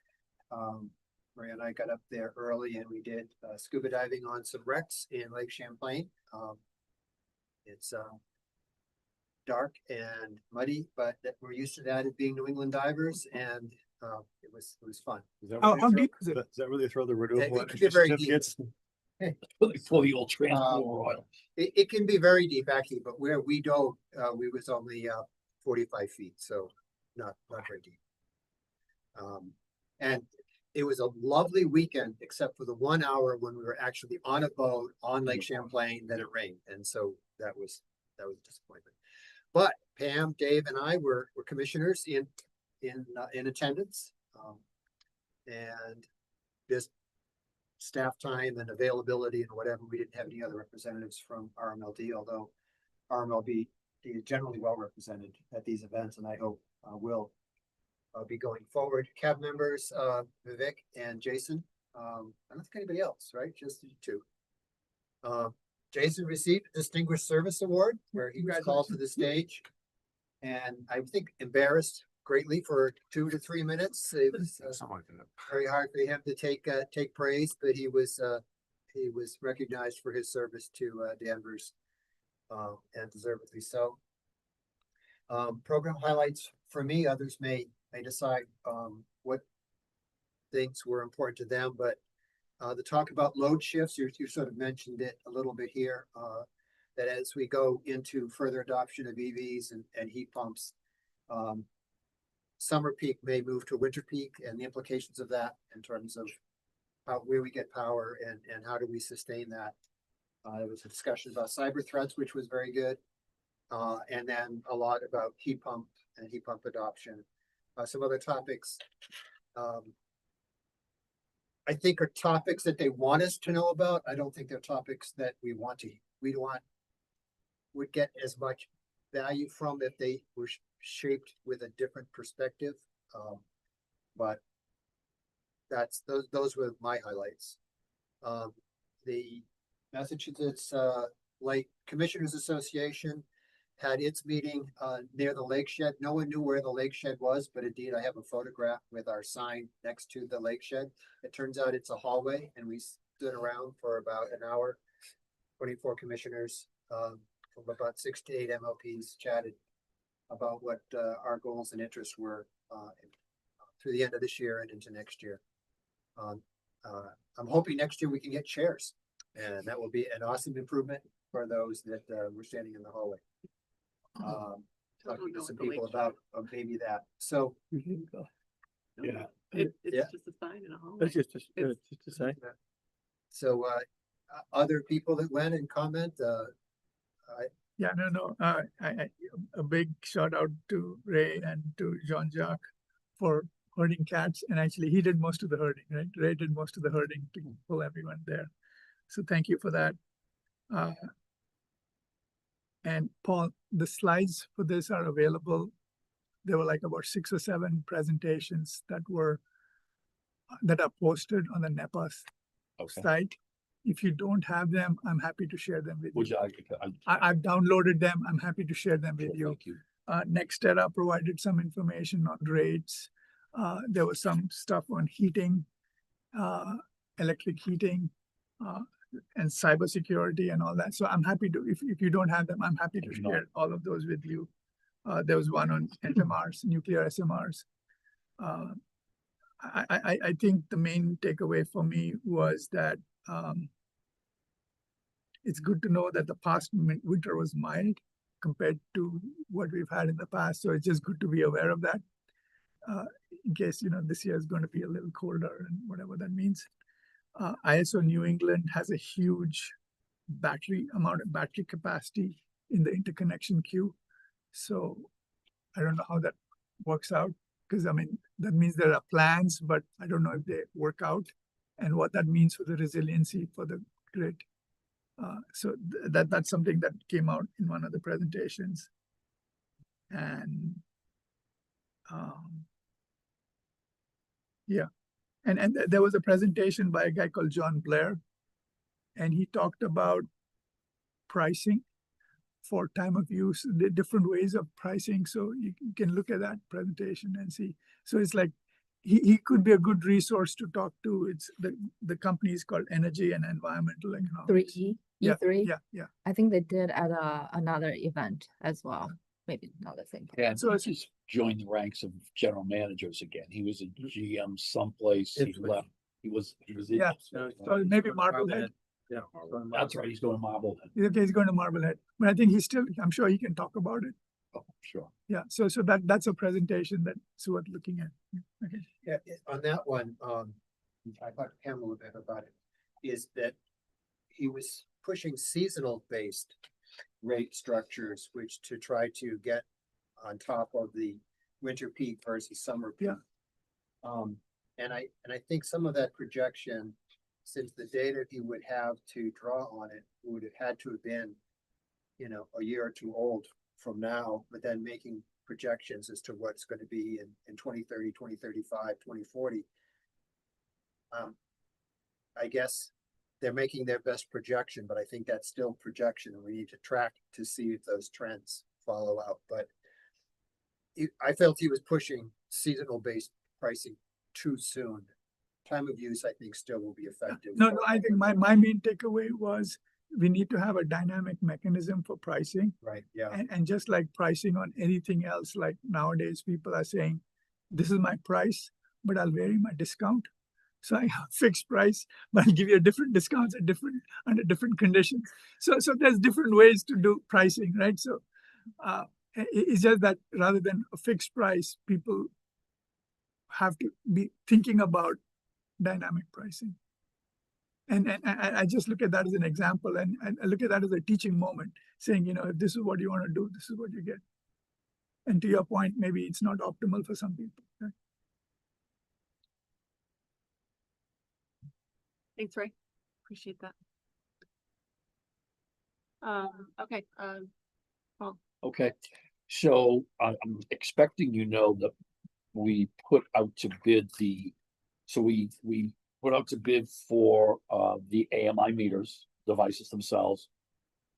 Maria and I got up there early and we did scuba diving on some wrecks in Lake Champlain. It's dark and muddy, but we're used to that as being New England divers, and it was fun. Is that How where they deep throw- is it? Is that where they throw the renewable It can energy be very deep. certificates? For the old transport oil. It can be very deep actually, but where we dove, we was only 45 feet, so not very deep. And it was a lovely weekend, except for the 1 hour when we were actually on a boat on Lake Champlain, then it rained, and so that was a disappointment. But Pam, Dave, and I were commissioners in attendance, and just staff time and availability and whatever. We didn't have any other representatives from RMLD, although RMLD is generally well represented at these events, and I hope will be going forward. Cab members, Vivek and Jason. I don't think anybody else, right? Just you two. Jason received a Distinguished Service Award where he was called to the stage, and I think embarrassed greatly for 2 to 3 minutes. It was very hard for him to take praise, but he was recognized for his service to Danvers, and deservedly so. Program highlights for me, others may decide what things were important to them, but the talk about load shifts, you sort of mentioned it a little bit here, that as we go into further adoption of EVs and heat pumps, summer peak may move to winter peak, and the implications of that in terms of where we get power and how do we sustain that. There was a discussion about cyber threats, which was very good. And then a lot about heat pump and heat pump adoption. Some other topics, I think are topics that they want us to know about. I don't think they're topics that would get as much value from if they were shaped with a different perspective. But those were my highlights. The Massachusetts Lake Commissioners Association had its meeting near the lake shed. No one knew where the lake shed was, but indeed I have a photograph with our sign next to the lake shed. It turns out it's a hallway, and we stood around for about an hour. 24 commissioners from about 6 to 8 MLPs chatted about what our goals and interests were through the end of this year and into next year. I'm hoping next year we can get chairs, and that will be an awesome improvement for those that were standing in the hallway. Talking to some people about maybe that. So Yeah. It's Yeah. just a sign in a hallway. That's just to say. so other people that went and comment, Yeah, no. A big shout out to Ray and to Jean-Jacques for herding cats. And actually he did most of the herding, right? Ray did most of the herding to pull everyone there. So thank you for that. And Paul, the slides for this are available. There were like about 6 or 7 presentations that are posted on the NEPA site. If you don't have them, I'm happy to share them with you. I've downloaded them. I'm happy to share them with you. Thank you. Nextera provided some information on rates. There was some stuff on heating, electric heating, and cybersecurity and all that. So I'm happy to, if you don't have them, I'm happy to share all of those with you. There was one on SMRs, nuclear SMRs. I think the main takeaway for me was that it's good to know that the past winter was mild compared to what we've had in the past. So it's just good to be aware of that in case, this year is going to be a little colder and whatever that means. ISO New England has a huge amount of battery capacity in the interconnection queue. So I don't know how that works out, because that means there are plans, but I don't know if they work out and what that means for the resiliency for the grid. So that's something that came out in one of the presentations. And yeah, And there was a presentation by a guy called John Blair, and he talked about pricing for time of use, the different ways of pricing. So you can look at that presentation and see. So it's like, he could be a good resource to talk to. It's the company is called Energy and Environmental Economics. 3E, Yeah, E3. yeah. I think they did at another event as well. Maybe not the same. Yeah, So so it's- he's joined the ranks of general managers again. He was a GM someplace, he Ipswich. left, he was. Yeah. So So maybe Marblehead. Yeah. That's right, he's going to Marblehead. Okay, he's going to Marblehead, but I think I'm sure he can talk about it. Oh, sure. Yeah, so that's a presentation that's worth looking at. Okay. Yeah, on that one, I talked to Pam a little bit about it, is that he was pushing seasonal based rate structures, which to try to get on top of the winter peak versus summer peak. Yeah. And I think some of that projection, since the data he would have to draw on it would have had to have been, a year or two old from now, but then making projections as to what's going to be in 2030, 2035, 2040. I guess they're making their best projection, but I think that's still projection, and we need to track to see if those trends follow out. But I felt he was pushing seasonal based pricing too soon. Time of use, I think, still will be effective. No, I think my main takeaway was we need to have a dynamic mechanism for pricing. Right, yeah. And just like pricing on anything else, like nowadays people are saying, this is my price, but I'll vary my discount. So I have a fixed price, but I'll give you a different discounts under different conditions. So there's different ways to do pricing, right? So it's just that rather than a fixed price, people have to be thinking about dynamic pricing. And I just look at that as an example, and I look at that as a teaching moment, saying, if this is what you want to do, this is what you get. And to your point, maybe it's not optimal for some people. Right? Thanks, Ray. Appreciate that. Okay, Paul. Okay, so I'm expecting that we put out to bid we put out to bid for the AMI meters, devices themselves.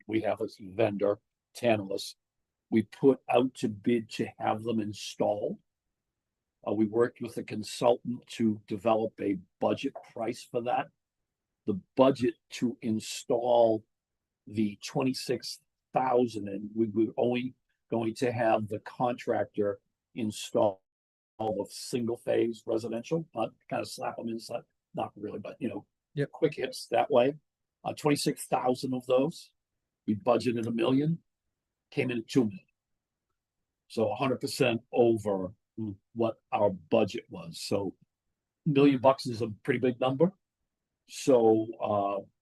We have a vendor, Tantalus. We put out to bid to have them installed. We worked with a consultant to develop a budget price for that. The budget to install the 26,000, and we were only going to have the contractor install all of single phase residential, not kind of slap them inside, not really, but quick hits that way. 26,000 of those. We budgeted $1 million, came in at $2 million. So 100% over what our budget was. So $1 million is a pretty big number. So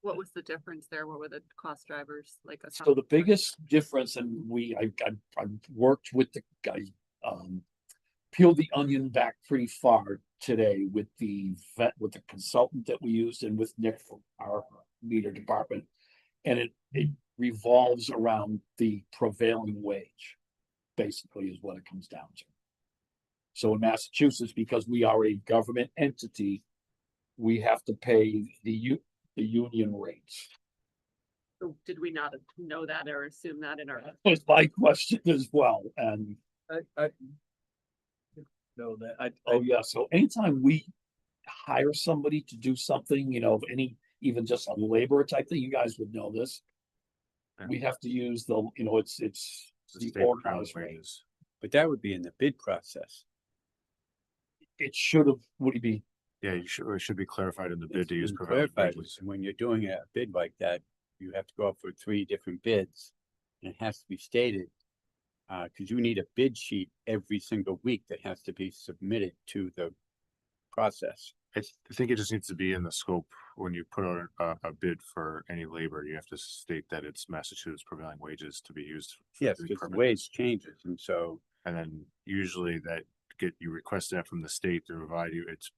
What was the difference there? What were the cost drivers like? So the biggest difference, and I worked with the guy, peeled the onion back pretty far today with the consultant that we used and with Nick from our meter department. And it revolves around the prevailing wage, basically, is what it comes down to. So in Massachusetts, because we are a government entity, we have to pay the union rates. So did we not know that or assume that in our? That was my question as well, and I know that. So anytime we hire somebody to do something, even just a labor type thing, you guys would know this. We have to use it's the organized wages. But that would be in the bid process. It should have, would it be? Yeah, it should be clarified in the bid to use It's prevailing clarified. wages. And when you're doing a bid like that, you have to go up for 3 different bids. And it has to be stated, because you need a bid sheet every single week that has to be submitted to the process. I think it just needs to be in the scope when you put out a bid for any labor. You have to state that it's Massachusetts prevailing wages to be used. Yes, because the wage changes, and so. And then usually you request that from the state to provide you. It's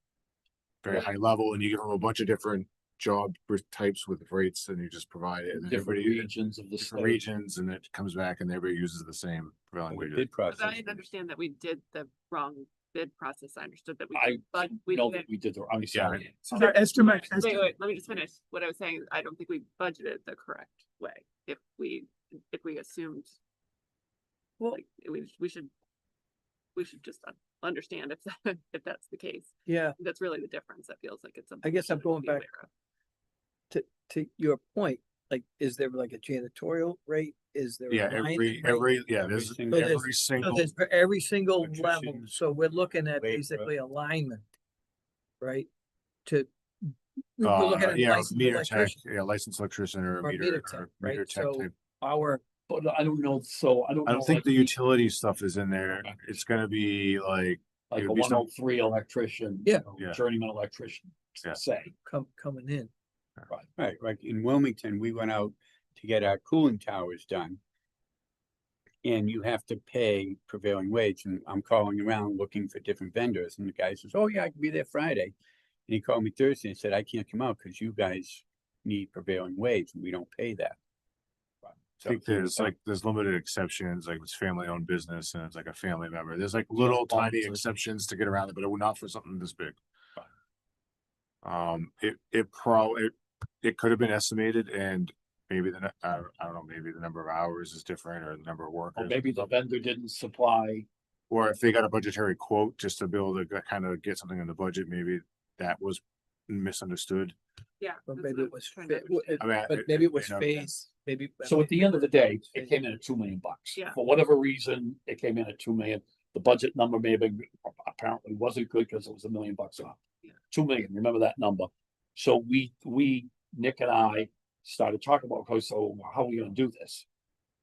very high level, and you give them a bunch of different job types with rates, and you just provide it. And Different regions of the different state. regions, and it comes back, and everybody uses the same prevailing wages. Bid But process. I understand that we did the wrong bid process, I understood that we. I But we know did. that we did the, I'm sorry. So the estimate, Wait, let me just finish. What I was saying, is I don't think we budgeted the correct way. If we assumed. Like, we should just understand if that, if that's the case. Yeah, That's really the difference. That feels like it's something. I guess we I'm should going be back aware of. to your point, like, is there like a janitorial rate? Is there? a Yeah, line every, rate? yeah, Every there's single- So there's- every So single, there's for every single level, electrician, so we're looking at labor. basically alignment, right? To. we're looking at yeah, licensed meter tech, electrician yeah, licensed electrician or or meter tech, or right? meter tech So type. our, But I don't know, so I don't I know. don't think like the utility stuff is in there. Okay. It's gonna be like, Like it a would be one some- oh three electrician. Yeah. Yeah. Journeyman electrician, Yeah. say. coming in. Right, like in Wilmington, we went out to get our cooling towers done. And you have to pay prevailing wage, and I'm calling around looking for different vendors, and the guy says, oh yeah, I can be there Friday. And he called me Thursday and said, I can't come out because you guys need prevailing wage and we don't pay that. I think there's like, there's limited exceptions, like it's family owned business and it's like a family member. There's like little tiny exceptions to get around it, but it would not for something this big. It could have been estimated and maybe I don't know, maybe the number of hours is different or the number of Or workers. maybe the vendor didn't supply. Or if they got a budgetary quote just to be able to kind of get something in the budget, maybe that was misunderstood. Yeah. But that's maybe what it I'm was, trying to understand. I mean, but maybe it was you know, phase, maybe. So at the end of the day, it came in at $2 million. Yeah. For whatever reason, it came in at 2 million. The budget number may have been, apparently wasn't good because it was $1 million off. Yeah. 2 million, remember that number? So we, Nick and I started talking about, okay, so how are we gonna do this?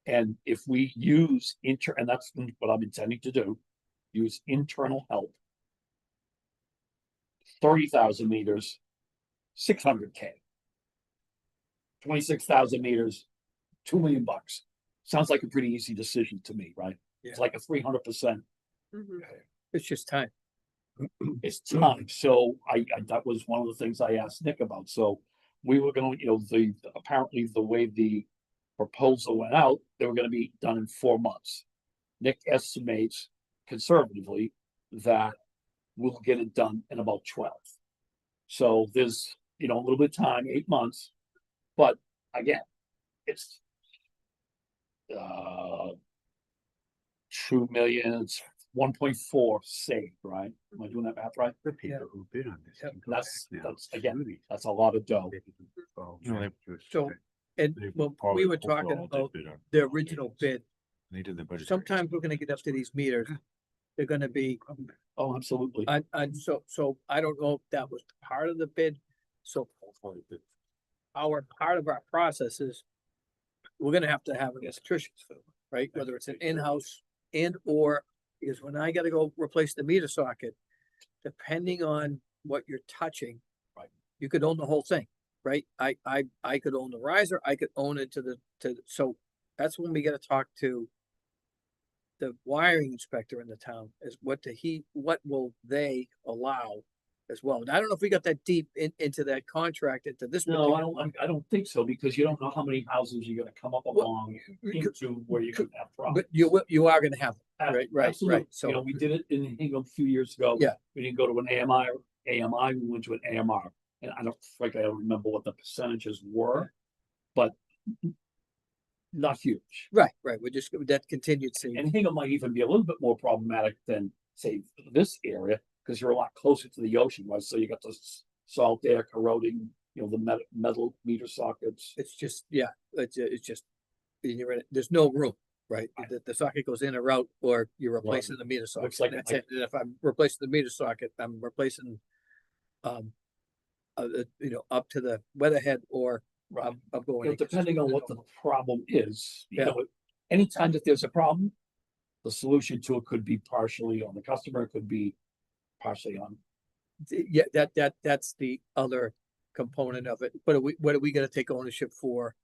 And if we use and that's what I'm intending to do, use internal help. 30,000 meters, 600K. 26,000 meters, $2 million. Sounds like a pretty easy decision to me, right? It's like a 300%. Mhm. It's just time. It's time. So that was one of the things I asked Nick about. So we were going to, apparently the way the proposal went out, they were going to be done in 4 months. Nick estimates conservatively that we'll get it done in about 12. So there's, a little bit of time, 8 months. But again, it's 2 million, it's 1.4 saved, right? Am I doing that math right? The people who bid on this. Yep. can go That's, back now. that's, again, that's a lot of dough. You know, So, and when we were talking about the original bid, They did the budget. sometimes we're gonna get up to these meters. They're gonna be, Oh, absolutely. and so I don't know if that was part of the bid. So part of our process is we're gonna have to have an electrician, right? Whether it's an in-house and or, because when I gotta go replace the meter socket, depending on what you're touching, Right. you could own the whole thing, right? I could own the riser, I could own it so that's when we gotta talk to the wiring inspector in the town, is what will they allow as well? And I don't know if we got that deep into that contract, into this. No, particular I don't think so, because you don't know how many houses you're gonna come up along into where you could have problems. But you are gonna have, right, Absolutely. so. We did it in Hingham a few years ago. Yeah. We didn't go to an AMI, we went to an AMR. And I don't remember what the percentages were, but not huge. Right, we're just, that continued seeing. And Hingham might even be a little bit more problematic than, say, this area, because you're a lot closer to the ocean, right? So you got the salt air corroding, the metal meter sockets. It's just, yeah, it's just, there's no room, right? The socket goes in or out, or you're replacing the meter socket. looks like- That's it. And if I'm replacing the meter socket, I'm replacing, up to the weatherhead, or I'm going. Depending on what the problem is, Yeah. Anytime that there's a problem, the solution to it could be partially on the customer, it could be partially on. Yeah, that's the other component of it. But what are we gonna take ownership for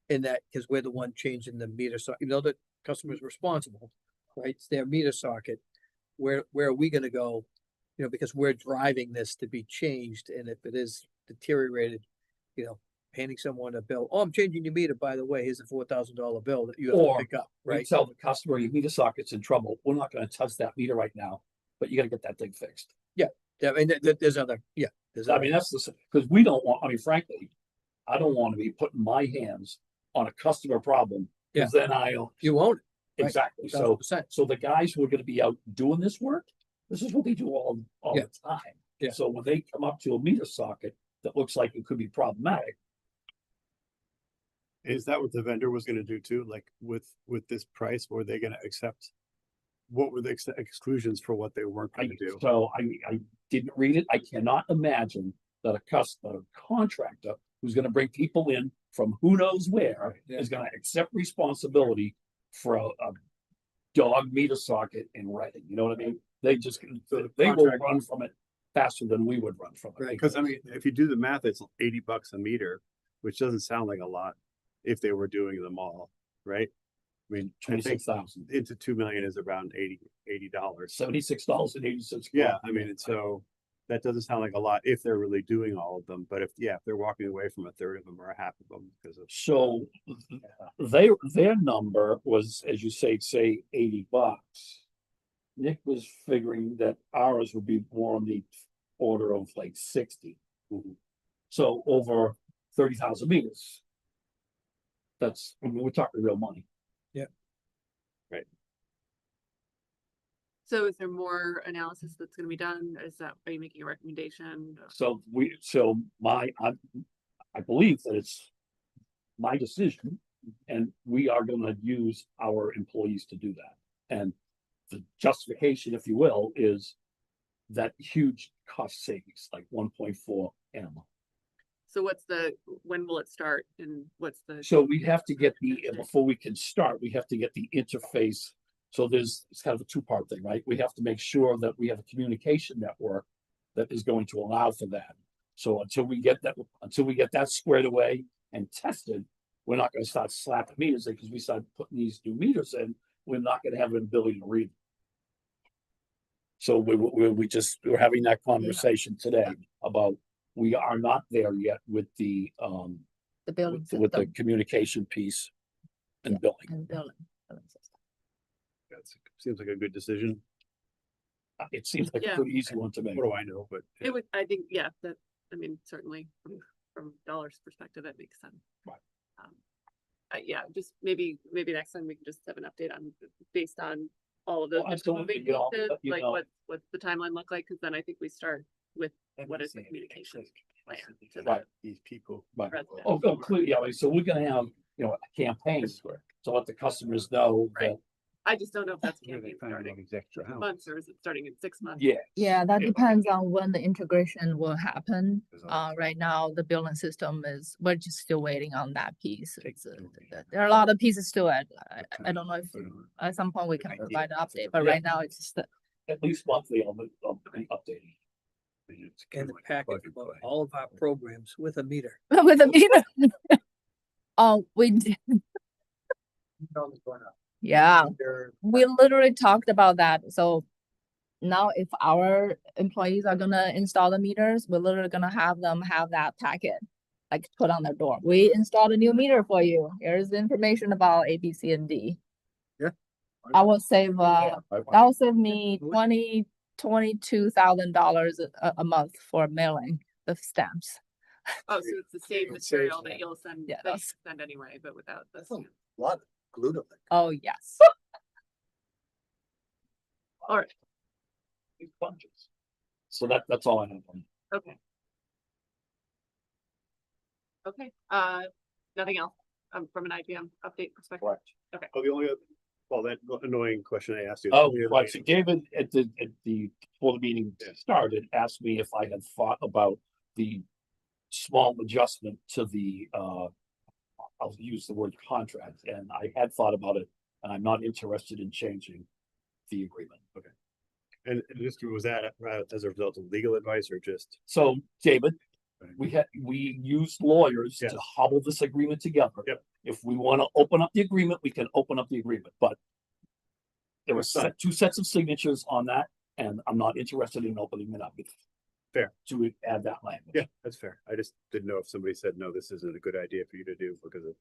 in that? Cause we're the one changing the meter socket, the customer's responsible, right? It's their meter socket. Where are we gonna go? Because we're driving this to be changed, and if it is deteriorated, handing someone a bill, oh, I'm changing your meter, by the way, here's a $4,000 bill that you have Or to pick up, We right? tell the customer, your meter socket's in trouble, we're not gonna touch that meter right now. but you gotta get that thing fixed. Yeah, I mean, there's other, there's I other. mean, that's the, because we don't want, I mean, frankly, I don't want to be putting my hands on a customer problem, because then You own it. Right. exactly, so, 1000%. so the guys who are gonna be out doing this work, this is what they do all Yeah. the time. Yeah. So when they come up to a meter socket that looks like it could be problematic, Is that what the vendor was gonna do too? Like with this price, were they gonna accept? What were the exclusions for what they weren't gonna do? so I didn't read it, I cannot imagine that a contractor who's gonna bring people in from who knows where Yeah. is gonna accept responsibility for a dog meter socket in Reading, you know what I mean? They just, So the they will contract- run from it faster than we would run from it. Right. Cause I mean, if you do the math, it's $80 a meter, which doesn't sound like a lot if they were doing them all, right? I mean, I think 26,000, into 2 million is around $80. $76.80. Yeah, I mean, and so that doesn't sound like a lot if they're really doing all of them, but if they're walking away from a third of them or a half of them because of. So their number was, as you say, $80. Nick was figuring that ours would be more on the order of like 60. So over 30,000 meters. That's, I mean, we're talking real money. So is there more analysis that's gonna be done? Are you making a recommendation? So I believe that it's my decision, and we are gonna use our employees to do that. And the justification, if you will, is that huge cost savings, like 1.4 M. So when will it start and what's the? So we have to get before we can start, we have to get the interface. So it's kind of a two-part thing, right? We have to make sure that we have a communication network that is going to allow for that. So until we get that squared away and tested, we're not gonna start slapping meters in, because we start putting these new meters in, we're not gonna have an ability to read. So we're having that conversation today about, we are not there yet with the billing with the system communication piece and billing. and billing system. That seems like a good decision. It seems like a Yeah. pretty easy one to make. What do I know? But It would, I think, I mean, certainly from dollars perspective, that makes sense. Right. Just maybe next time we can just have an update on, based on all of those. Oh, absolutely, moving you know, pieces, you like know. what's the timeline look like? Cause then I think we start with what is the communication plan to Right. these people. Right. resident. Oh, clearly, yeah, so we're gonna have, a campaign to let the customers know that, I just don't know if that's Where they campaign find all starting these extra in houses. months or is it starting in 6 months? yeah. Yeah, that Yeah. depends on when the integration will happen. There's all- Right now, the billing system we're just still waiting on that piece. Take It's, the building. there are a lot of pieces to it. I don't know if Put it on. at some point we can Idea. provide an update, but Yeah. right now it's just, At least monthly, I'll be updating. It's And kinda the like packet plug and of play. all of our programs with a meter. with a meter. Oh, we did, yeah. We literally talked about that. So now if our employees are gonna install the meters, we're literally gonna have them have that packet like put on their door. We installed a new meter for you. Here's the information about A, B, C, and D. Yeah. I will save, that will save me $22,000 a month for mailing the stamps. Oh, so it's the same It saves material that. that you'll send, Yeah, that you that's- send anyway, but without the. That's a lot of glue to it. Oh, yes. All right, These bunches. So that's all I have on. okay. Okay, nothing else, from an IBM update perspective? Correct. Oh, the only other, well, that annoying question I asked you. Oh, right, so David, before the meeting started, asked me if I had thought about the small adjustment to the, I'll use the word contract, and I had thought about it, and I'm not interested in changing the agreement. Okay. And just, was that as a result of legal advice or just? So, David, we used lawyers Yes. to hobble this agreement together. Yep. If we want to open up the agreement, we can open up the agreement, but there were two sets of signatures on that, and I'm not interested in opening it up. Fair. To add that language. Yeah, that's fair. I just didn't know if somebody said, no, this isn't a good idea for you to do because of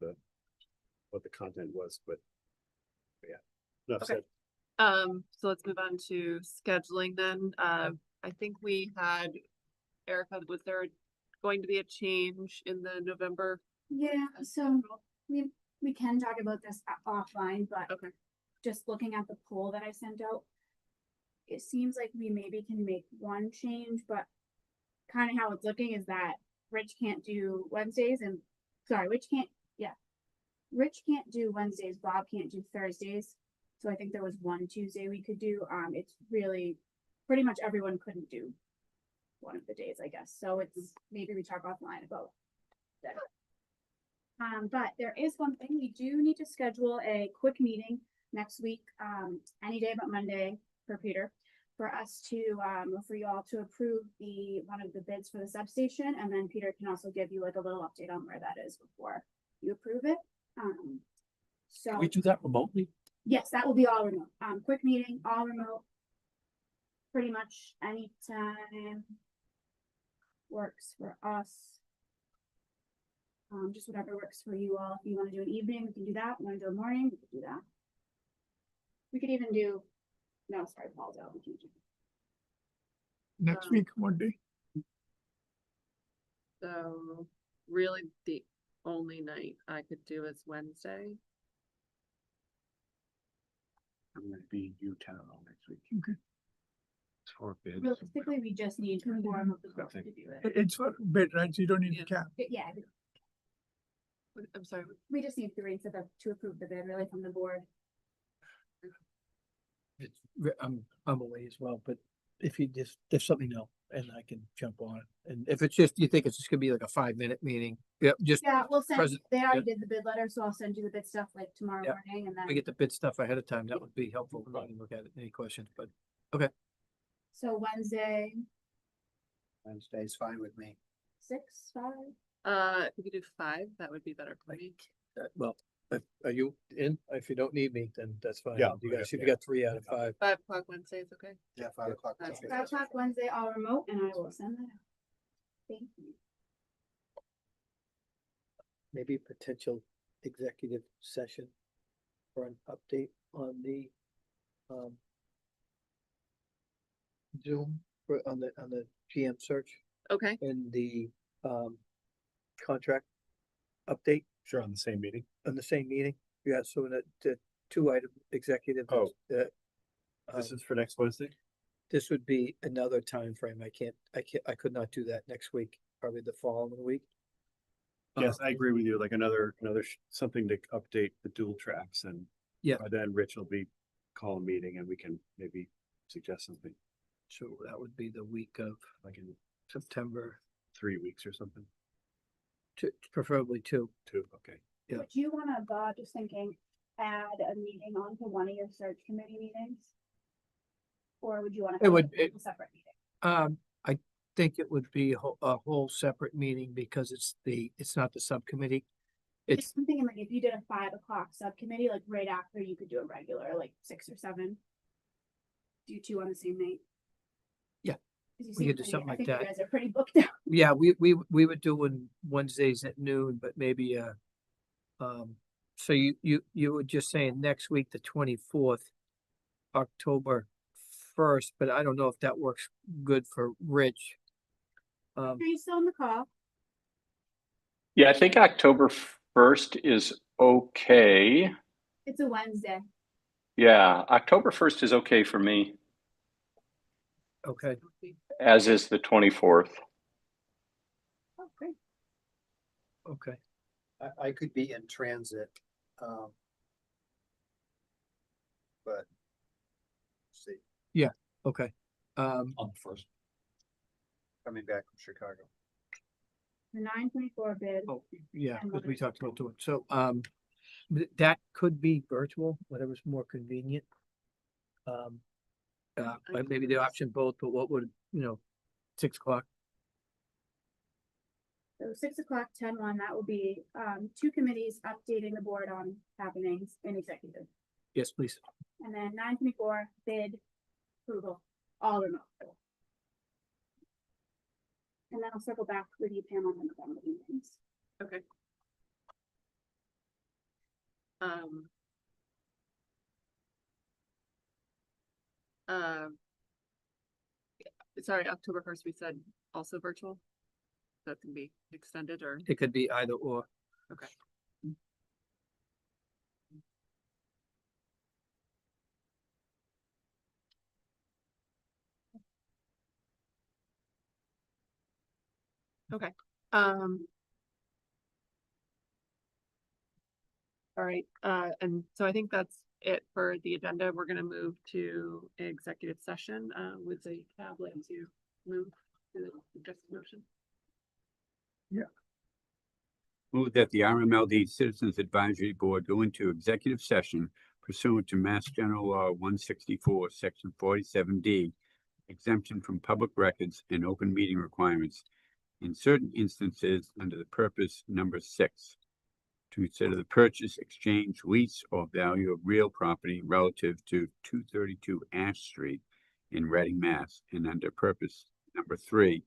what the content was, but yeah. Enough Okay. said. So let's move on to scheduling then. I think we had, Erica, was there going to be a change in the November? Yeah, so we can talk about this offline, but Okay. just looking at the poll that I sent out, it seems like we maybe can make one change, but kind of how it's looking is that Rich can't do Wednesdays and, sorry, Rich can't do Wednesdays, Bob can't do Thursdays. So I think there was one Tuesday we could do. It's really, pretty much everyone couldn't do one of the days, I guess. So it's, maybe we talk offline about that. But there is one thing, we do need to schedule a quick meeting next week, any day but Monday for Peter, for us to, for you all to approve one of the bids for the substation, and then Peter can also give you like a little update on where that is before you approve it. So. Can we do that remotely? Yes, that will be all remote. Quick meeting, all remote. Pretty much anytime works for us. Just whatever works for you all. If you want to do an evening, we can do that. Want to do a morning, we could do that. We could even do, no, sorry, Paul's out. We can do. Next week, what day? So really the only night I could do is Wednesday. I'm gonna be in Utah all next week. Okay. It's for bids. Realistically, we just need to form of the group to do it. It's for bid, right? So you don't need Yeah. to cap. Yeah, I'm sorry. we just need three to approve the bid, really, from the board. I'm away as well, but if you just, if something else, and I can jump on. And if it's just, you think it's just gonna be like a 5-minute meeting, yeah, just Yeah, we'll send, Present- they already did the bid letter, so I'll send you the bid stuff like tomorrow Yeah. morning, and we then, get the bid stuff ahead of time, that would be helpful. We can look at it, any questions, but so Wednesday, Wednesday's fine with me. 6, 5. If we could do 5, that would be better for me. well, are you in? If you don't need me, then that's fine. Yeah, You guys, if you yeah. got 3 out of 5. 5 o'clock Wednesday is okay. Yeah, 5 o'clock. That's Okay. 5 o'clock Wednesday, all remote, and I will send that out. Thank you. Maybe a potential executive session for an update on the Zoom for on the GM search Okay, and the contract update Sure, on the same meeting. on the same meeting. Yeah, so the 2-item executive. Oh. This This is for next Wednesday? this would be another time frame. I could not do that next week, probably the following week. Yes, I agree with you. Like another something to update the dual tracks and. Yeah. By then Rich will be call a meeting and we can maybe suggest something So that would be the week of like in September, 3 weeks or something. preferably 2. 2, okay. Yeah. Would you wanna, Bob, just thinking, add a meeting onto one of your search committee meetings? Or would you wanna? It would- have a separate meeting? I think it would be a whole separate meeting because it's not the subcommittee. It's, I'm thinking like if you did a 5 o'clock subcommittee, like right after, you could do a regular, like 6 or 7. Do 2 on the same night. Yeah, 'Cause you we seem could do pretty- something I like think that. You guys are pretty booked out. yeah, we were doing Wednesdays at noon, but maybe, so you were just saying next week, the 24th, October 1st, but I don't know if that works good for Rich. Are you still on the call? Yeah, I think October 1st is okay. It's a Wednesday. Yeah, October 1st is okay for me, Okay, as is the 24th. Oh, great. okay. I could be in transit. But. See, Okay. On the first. coming back from Chicago. The 924 bid. Oh, yeah, And because we others. talked about doing, so, that could be virtual, whatever's more convenient. Maybe the option both, but what would, 6 o'clock? So 6 o'clock, 10-1, that will be 2 committees updating the board on happenings in executive. Yes, please. And then 924 bid approval, all remote. And then I'll circle back with you, Pam, on the November meetings. okay. Sorry, October 1st, we said also virtual? That can be extended or, It could be either or. okay. Okay, all right, and so I think that's it for the agenda. We're gonna move to executive session, with a tablet to move to the suggested motion. Move that the RMLD Citizens Advisory Board go into executive session pursuant to Mass General Law 164, Section 47D, exemption from public records and open meeting requirements in certain instances under the purpose number 6, to consider the purchase, exchange, lease, or value of real property relative to 232 Ash Street in Reading, Mass, and under purpose number 3,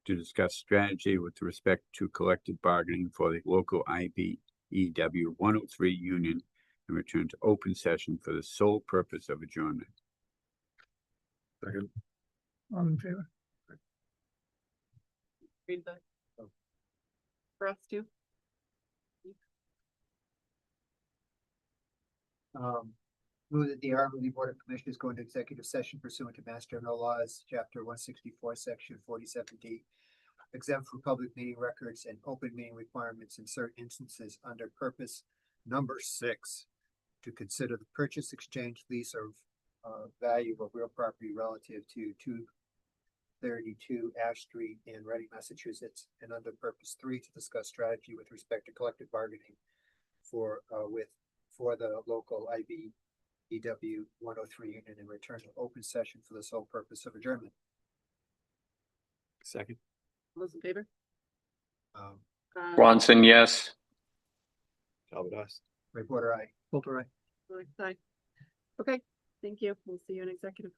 to discuss strategy with respect to collective bargaining for the local IBEW 103 union and return to open session for the sole purpose of adjournment. Second. All in favor? Read the. For us too. Move that the RMLD Board of Commissioners go into executive session pursuant to Mass General Laws, Chapter 164, Section 47D, exempt from public meeting records and open meeting requirements in certain instances under purpose number 6, to consider the purchase, exchange, lease, or value of real property relative to 232 Ash Street in Reading, Massachusetts, and under purpose 3, to discuss strategy with respect to collective bargaining for the local IBEW 103 union and return to open session for the sole purpose of adjournment. Second. All those in favor? Ronson, yes. Talbot, us. Reporter, aye. Filter, Aye. Okay, thank you. We'll see you in executive.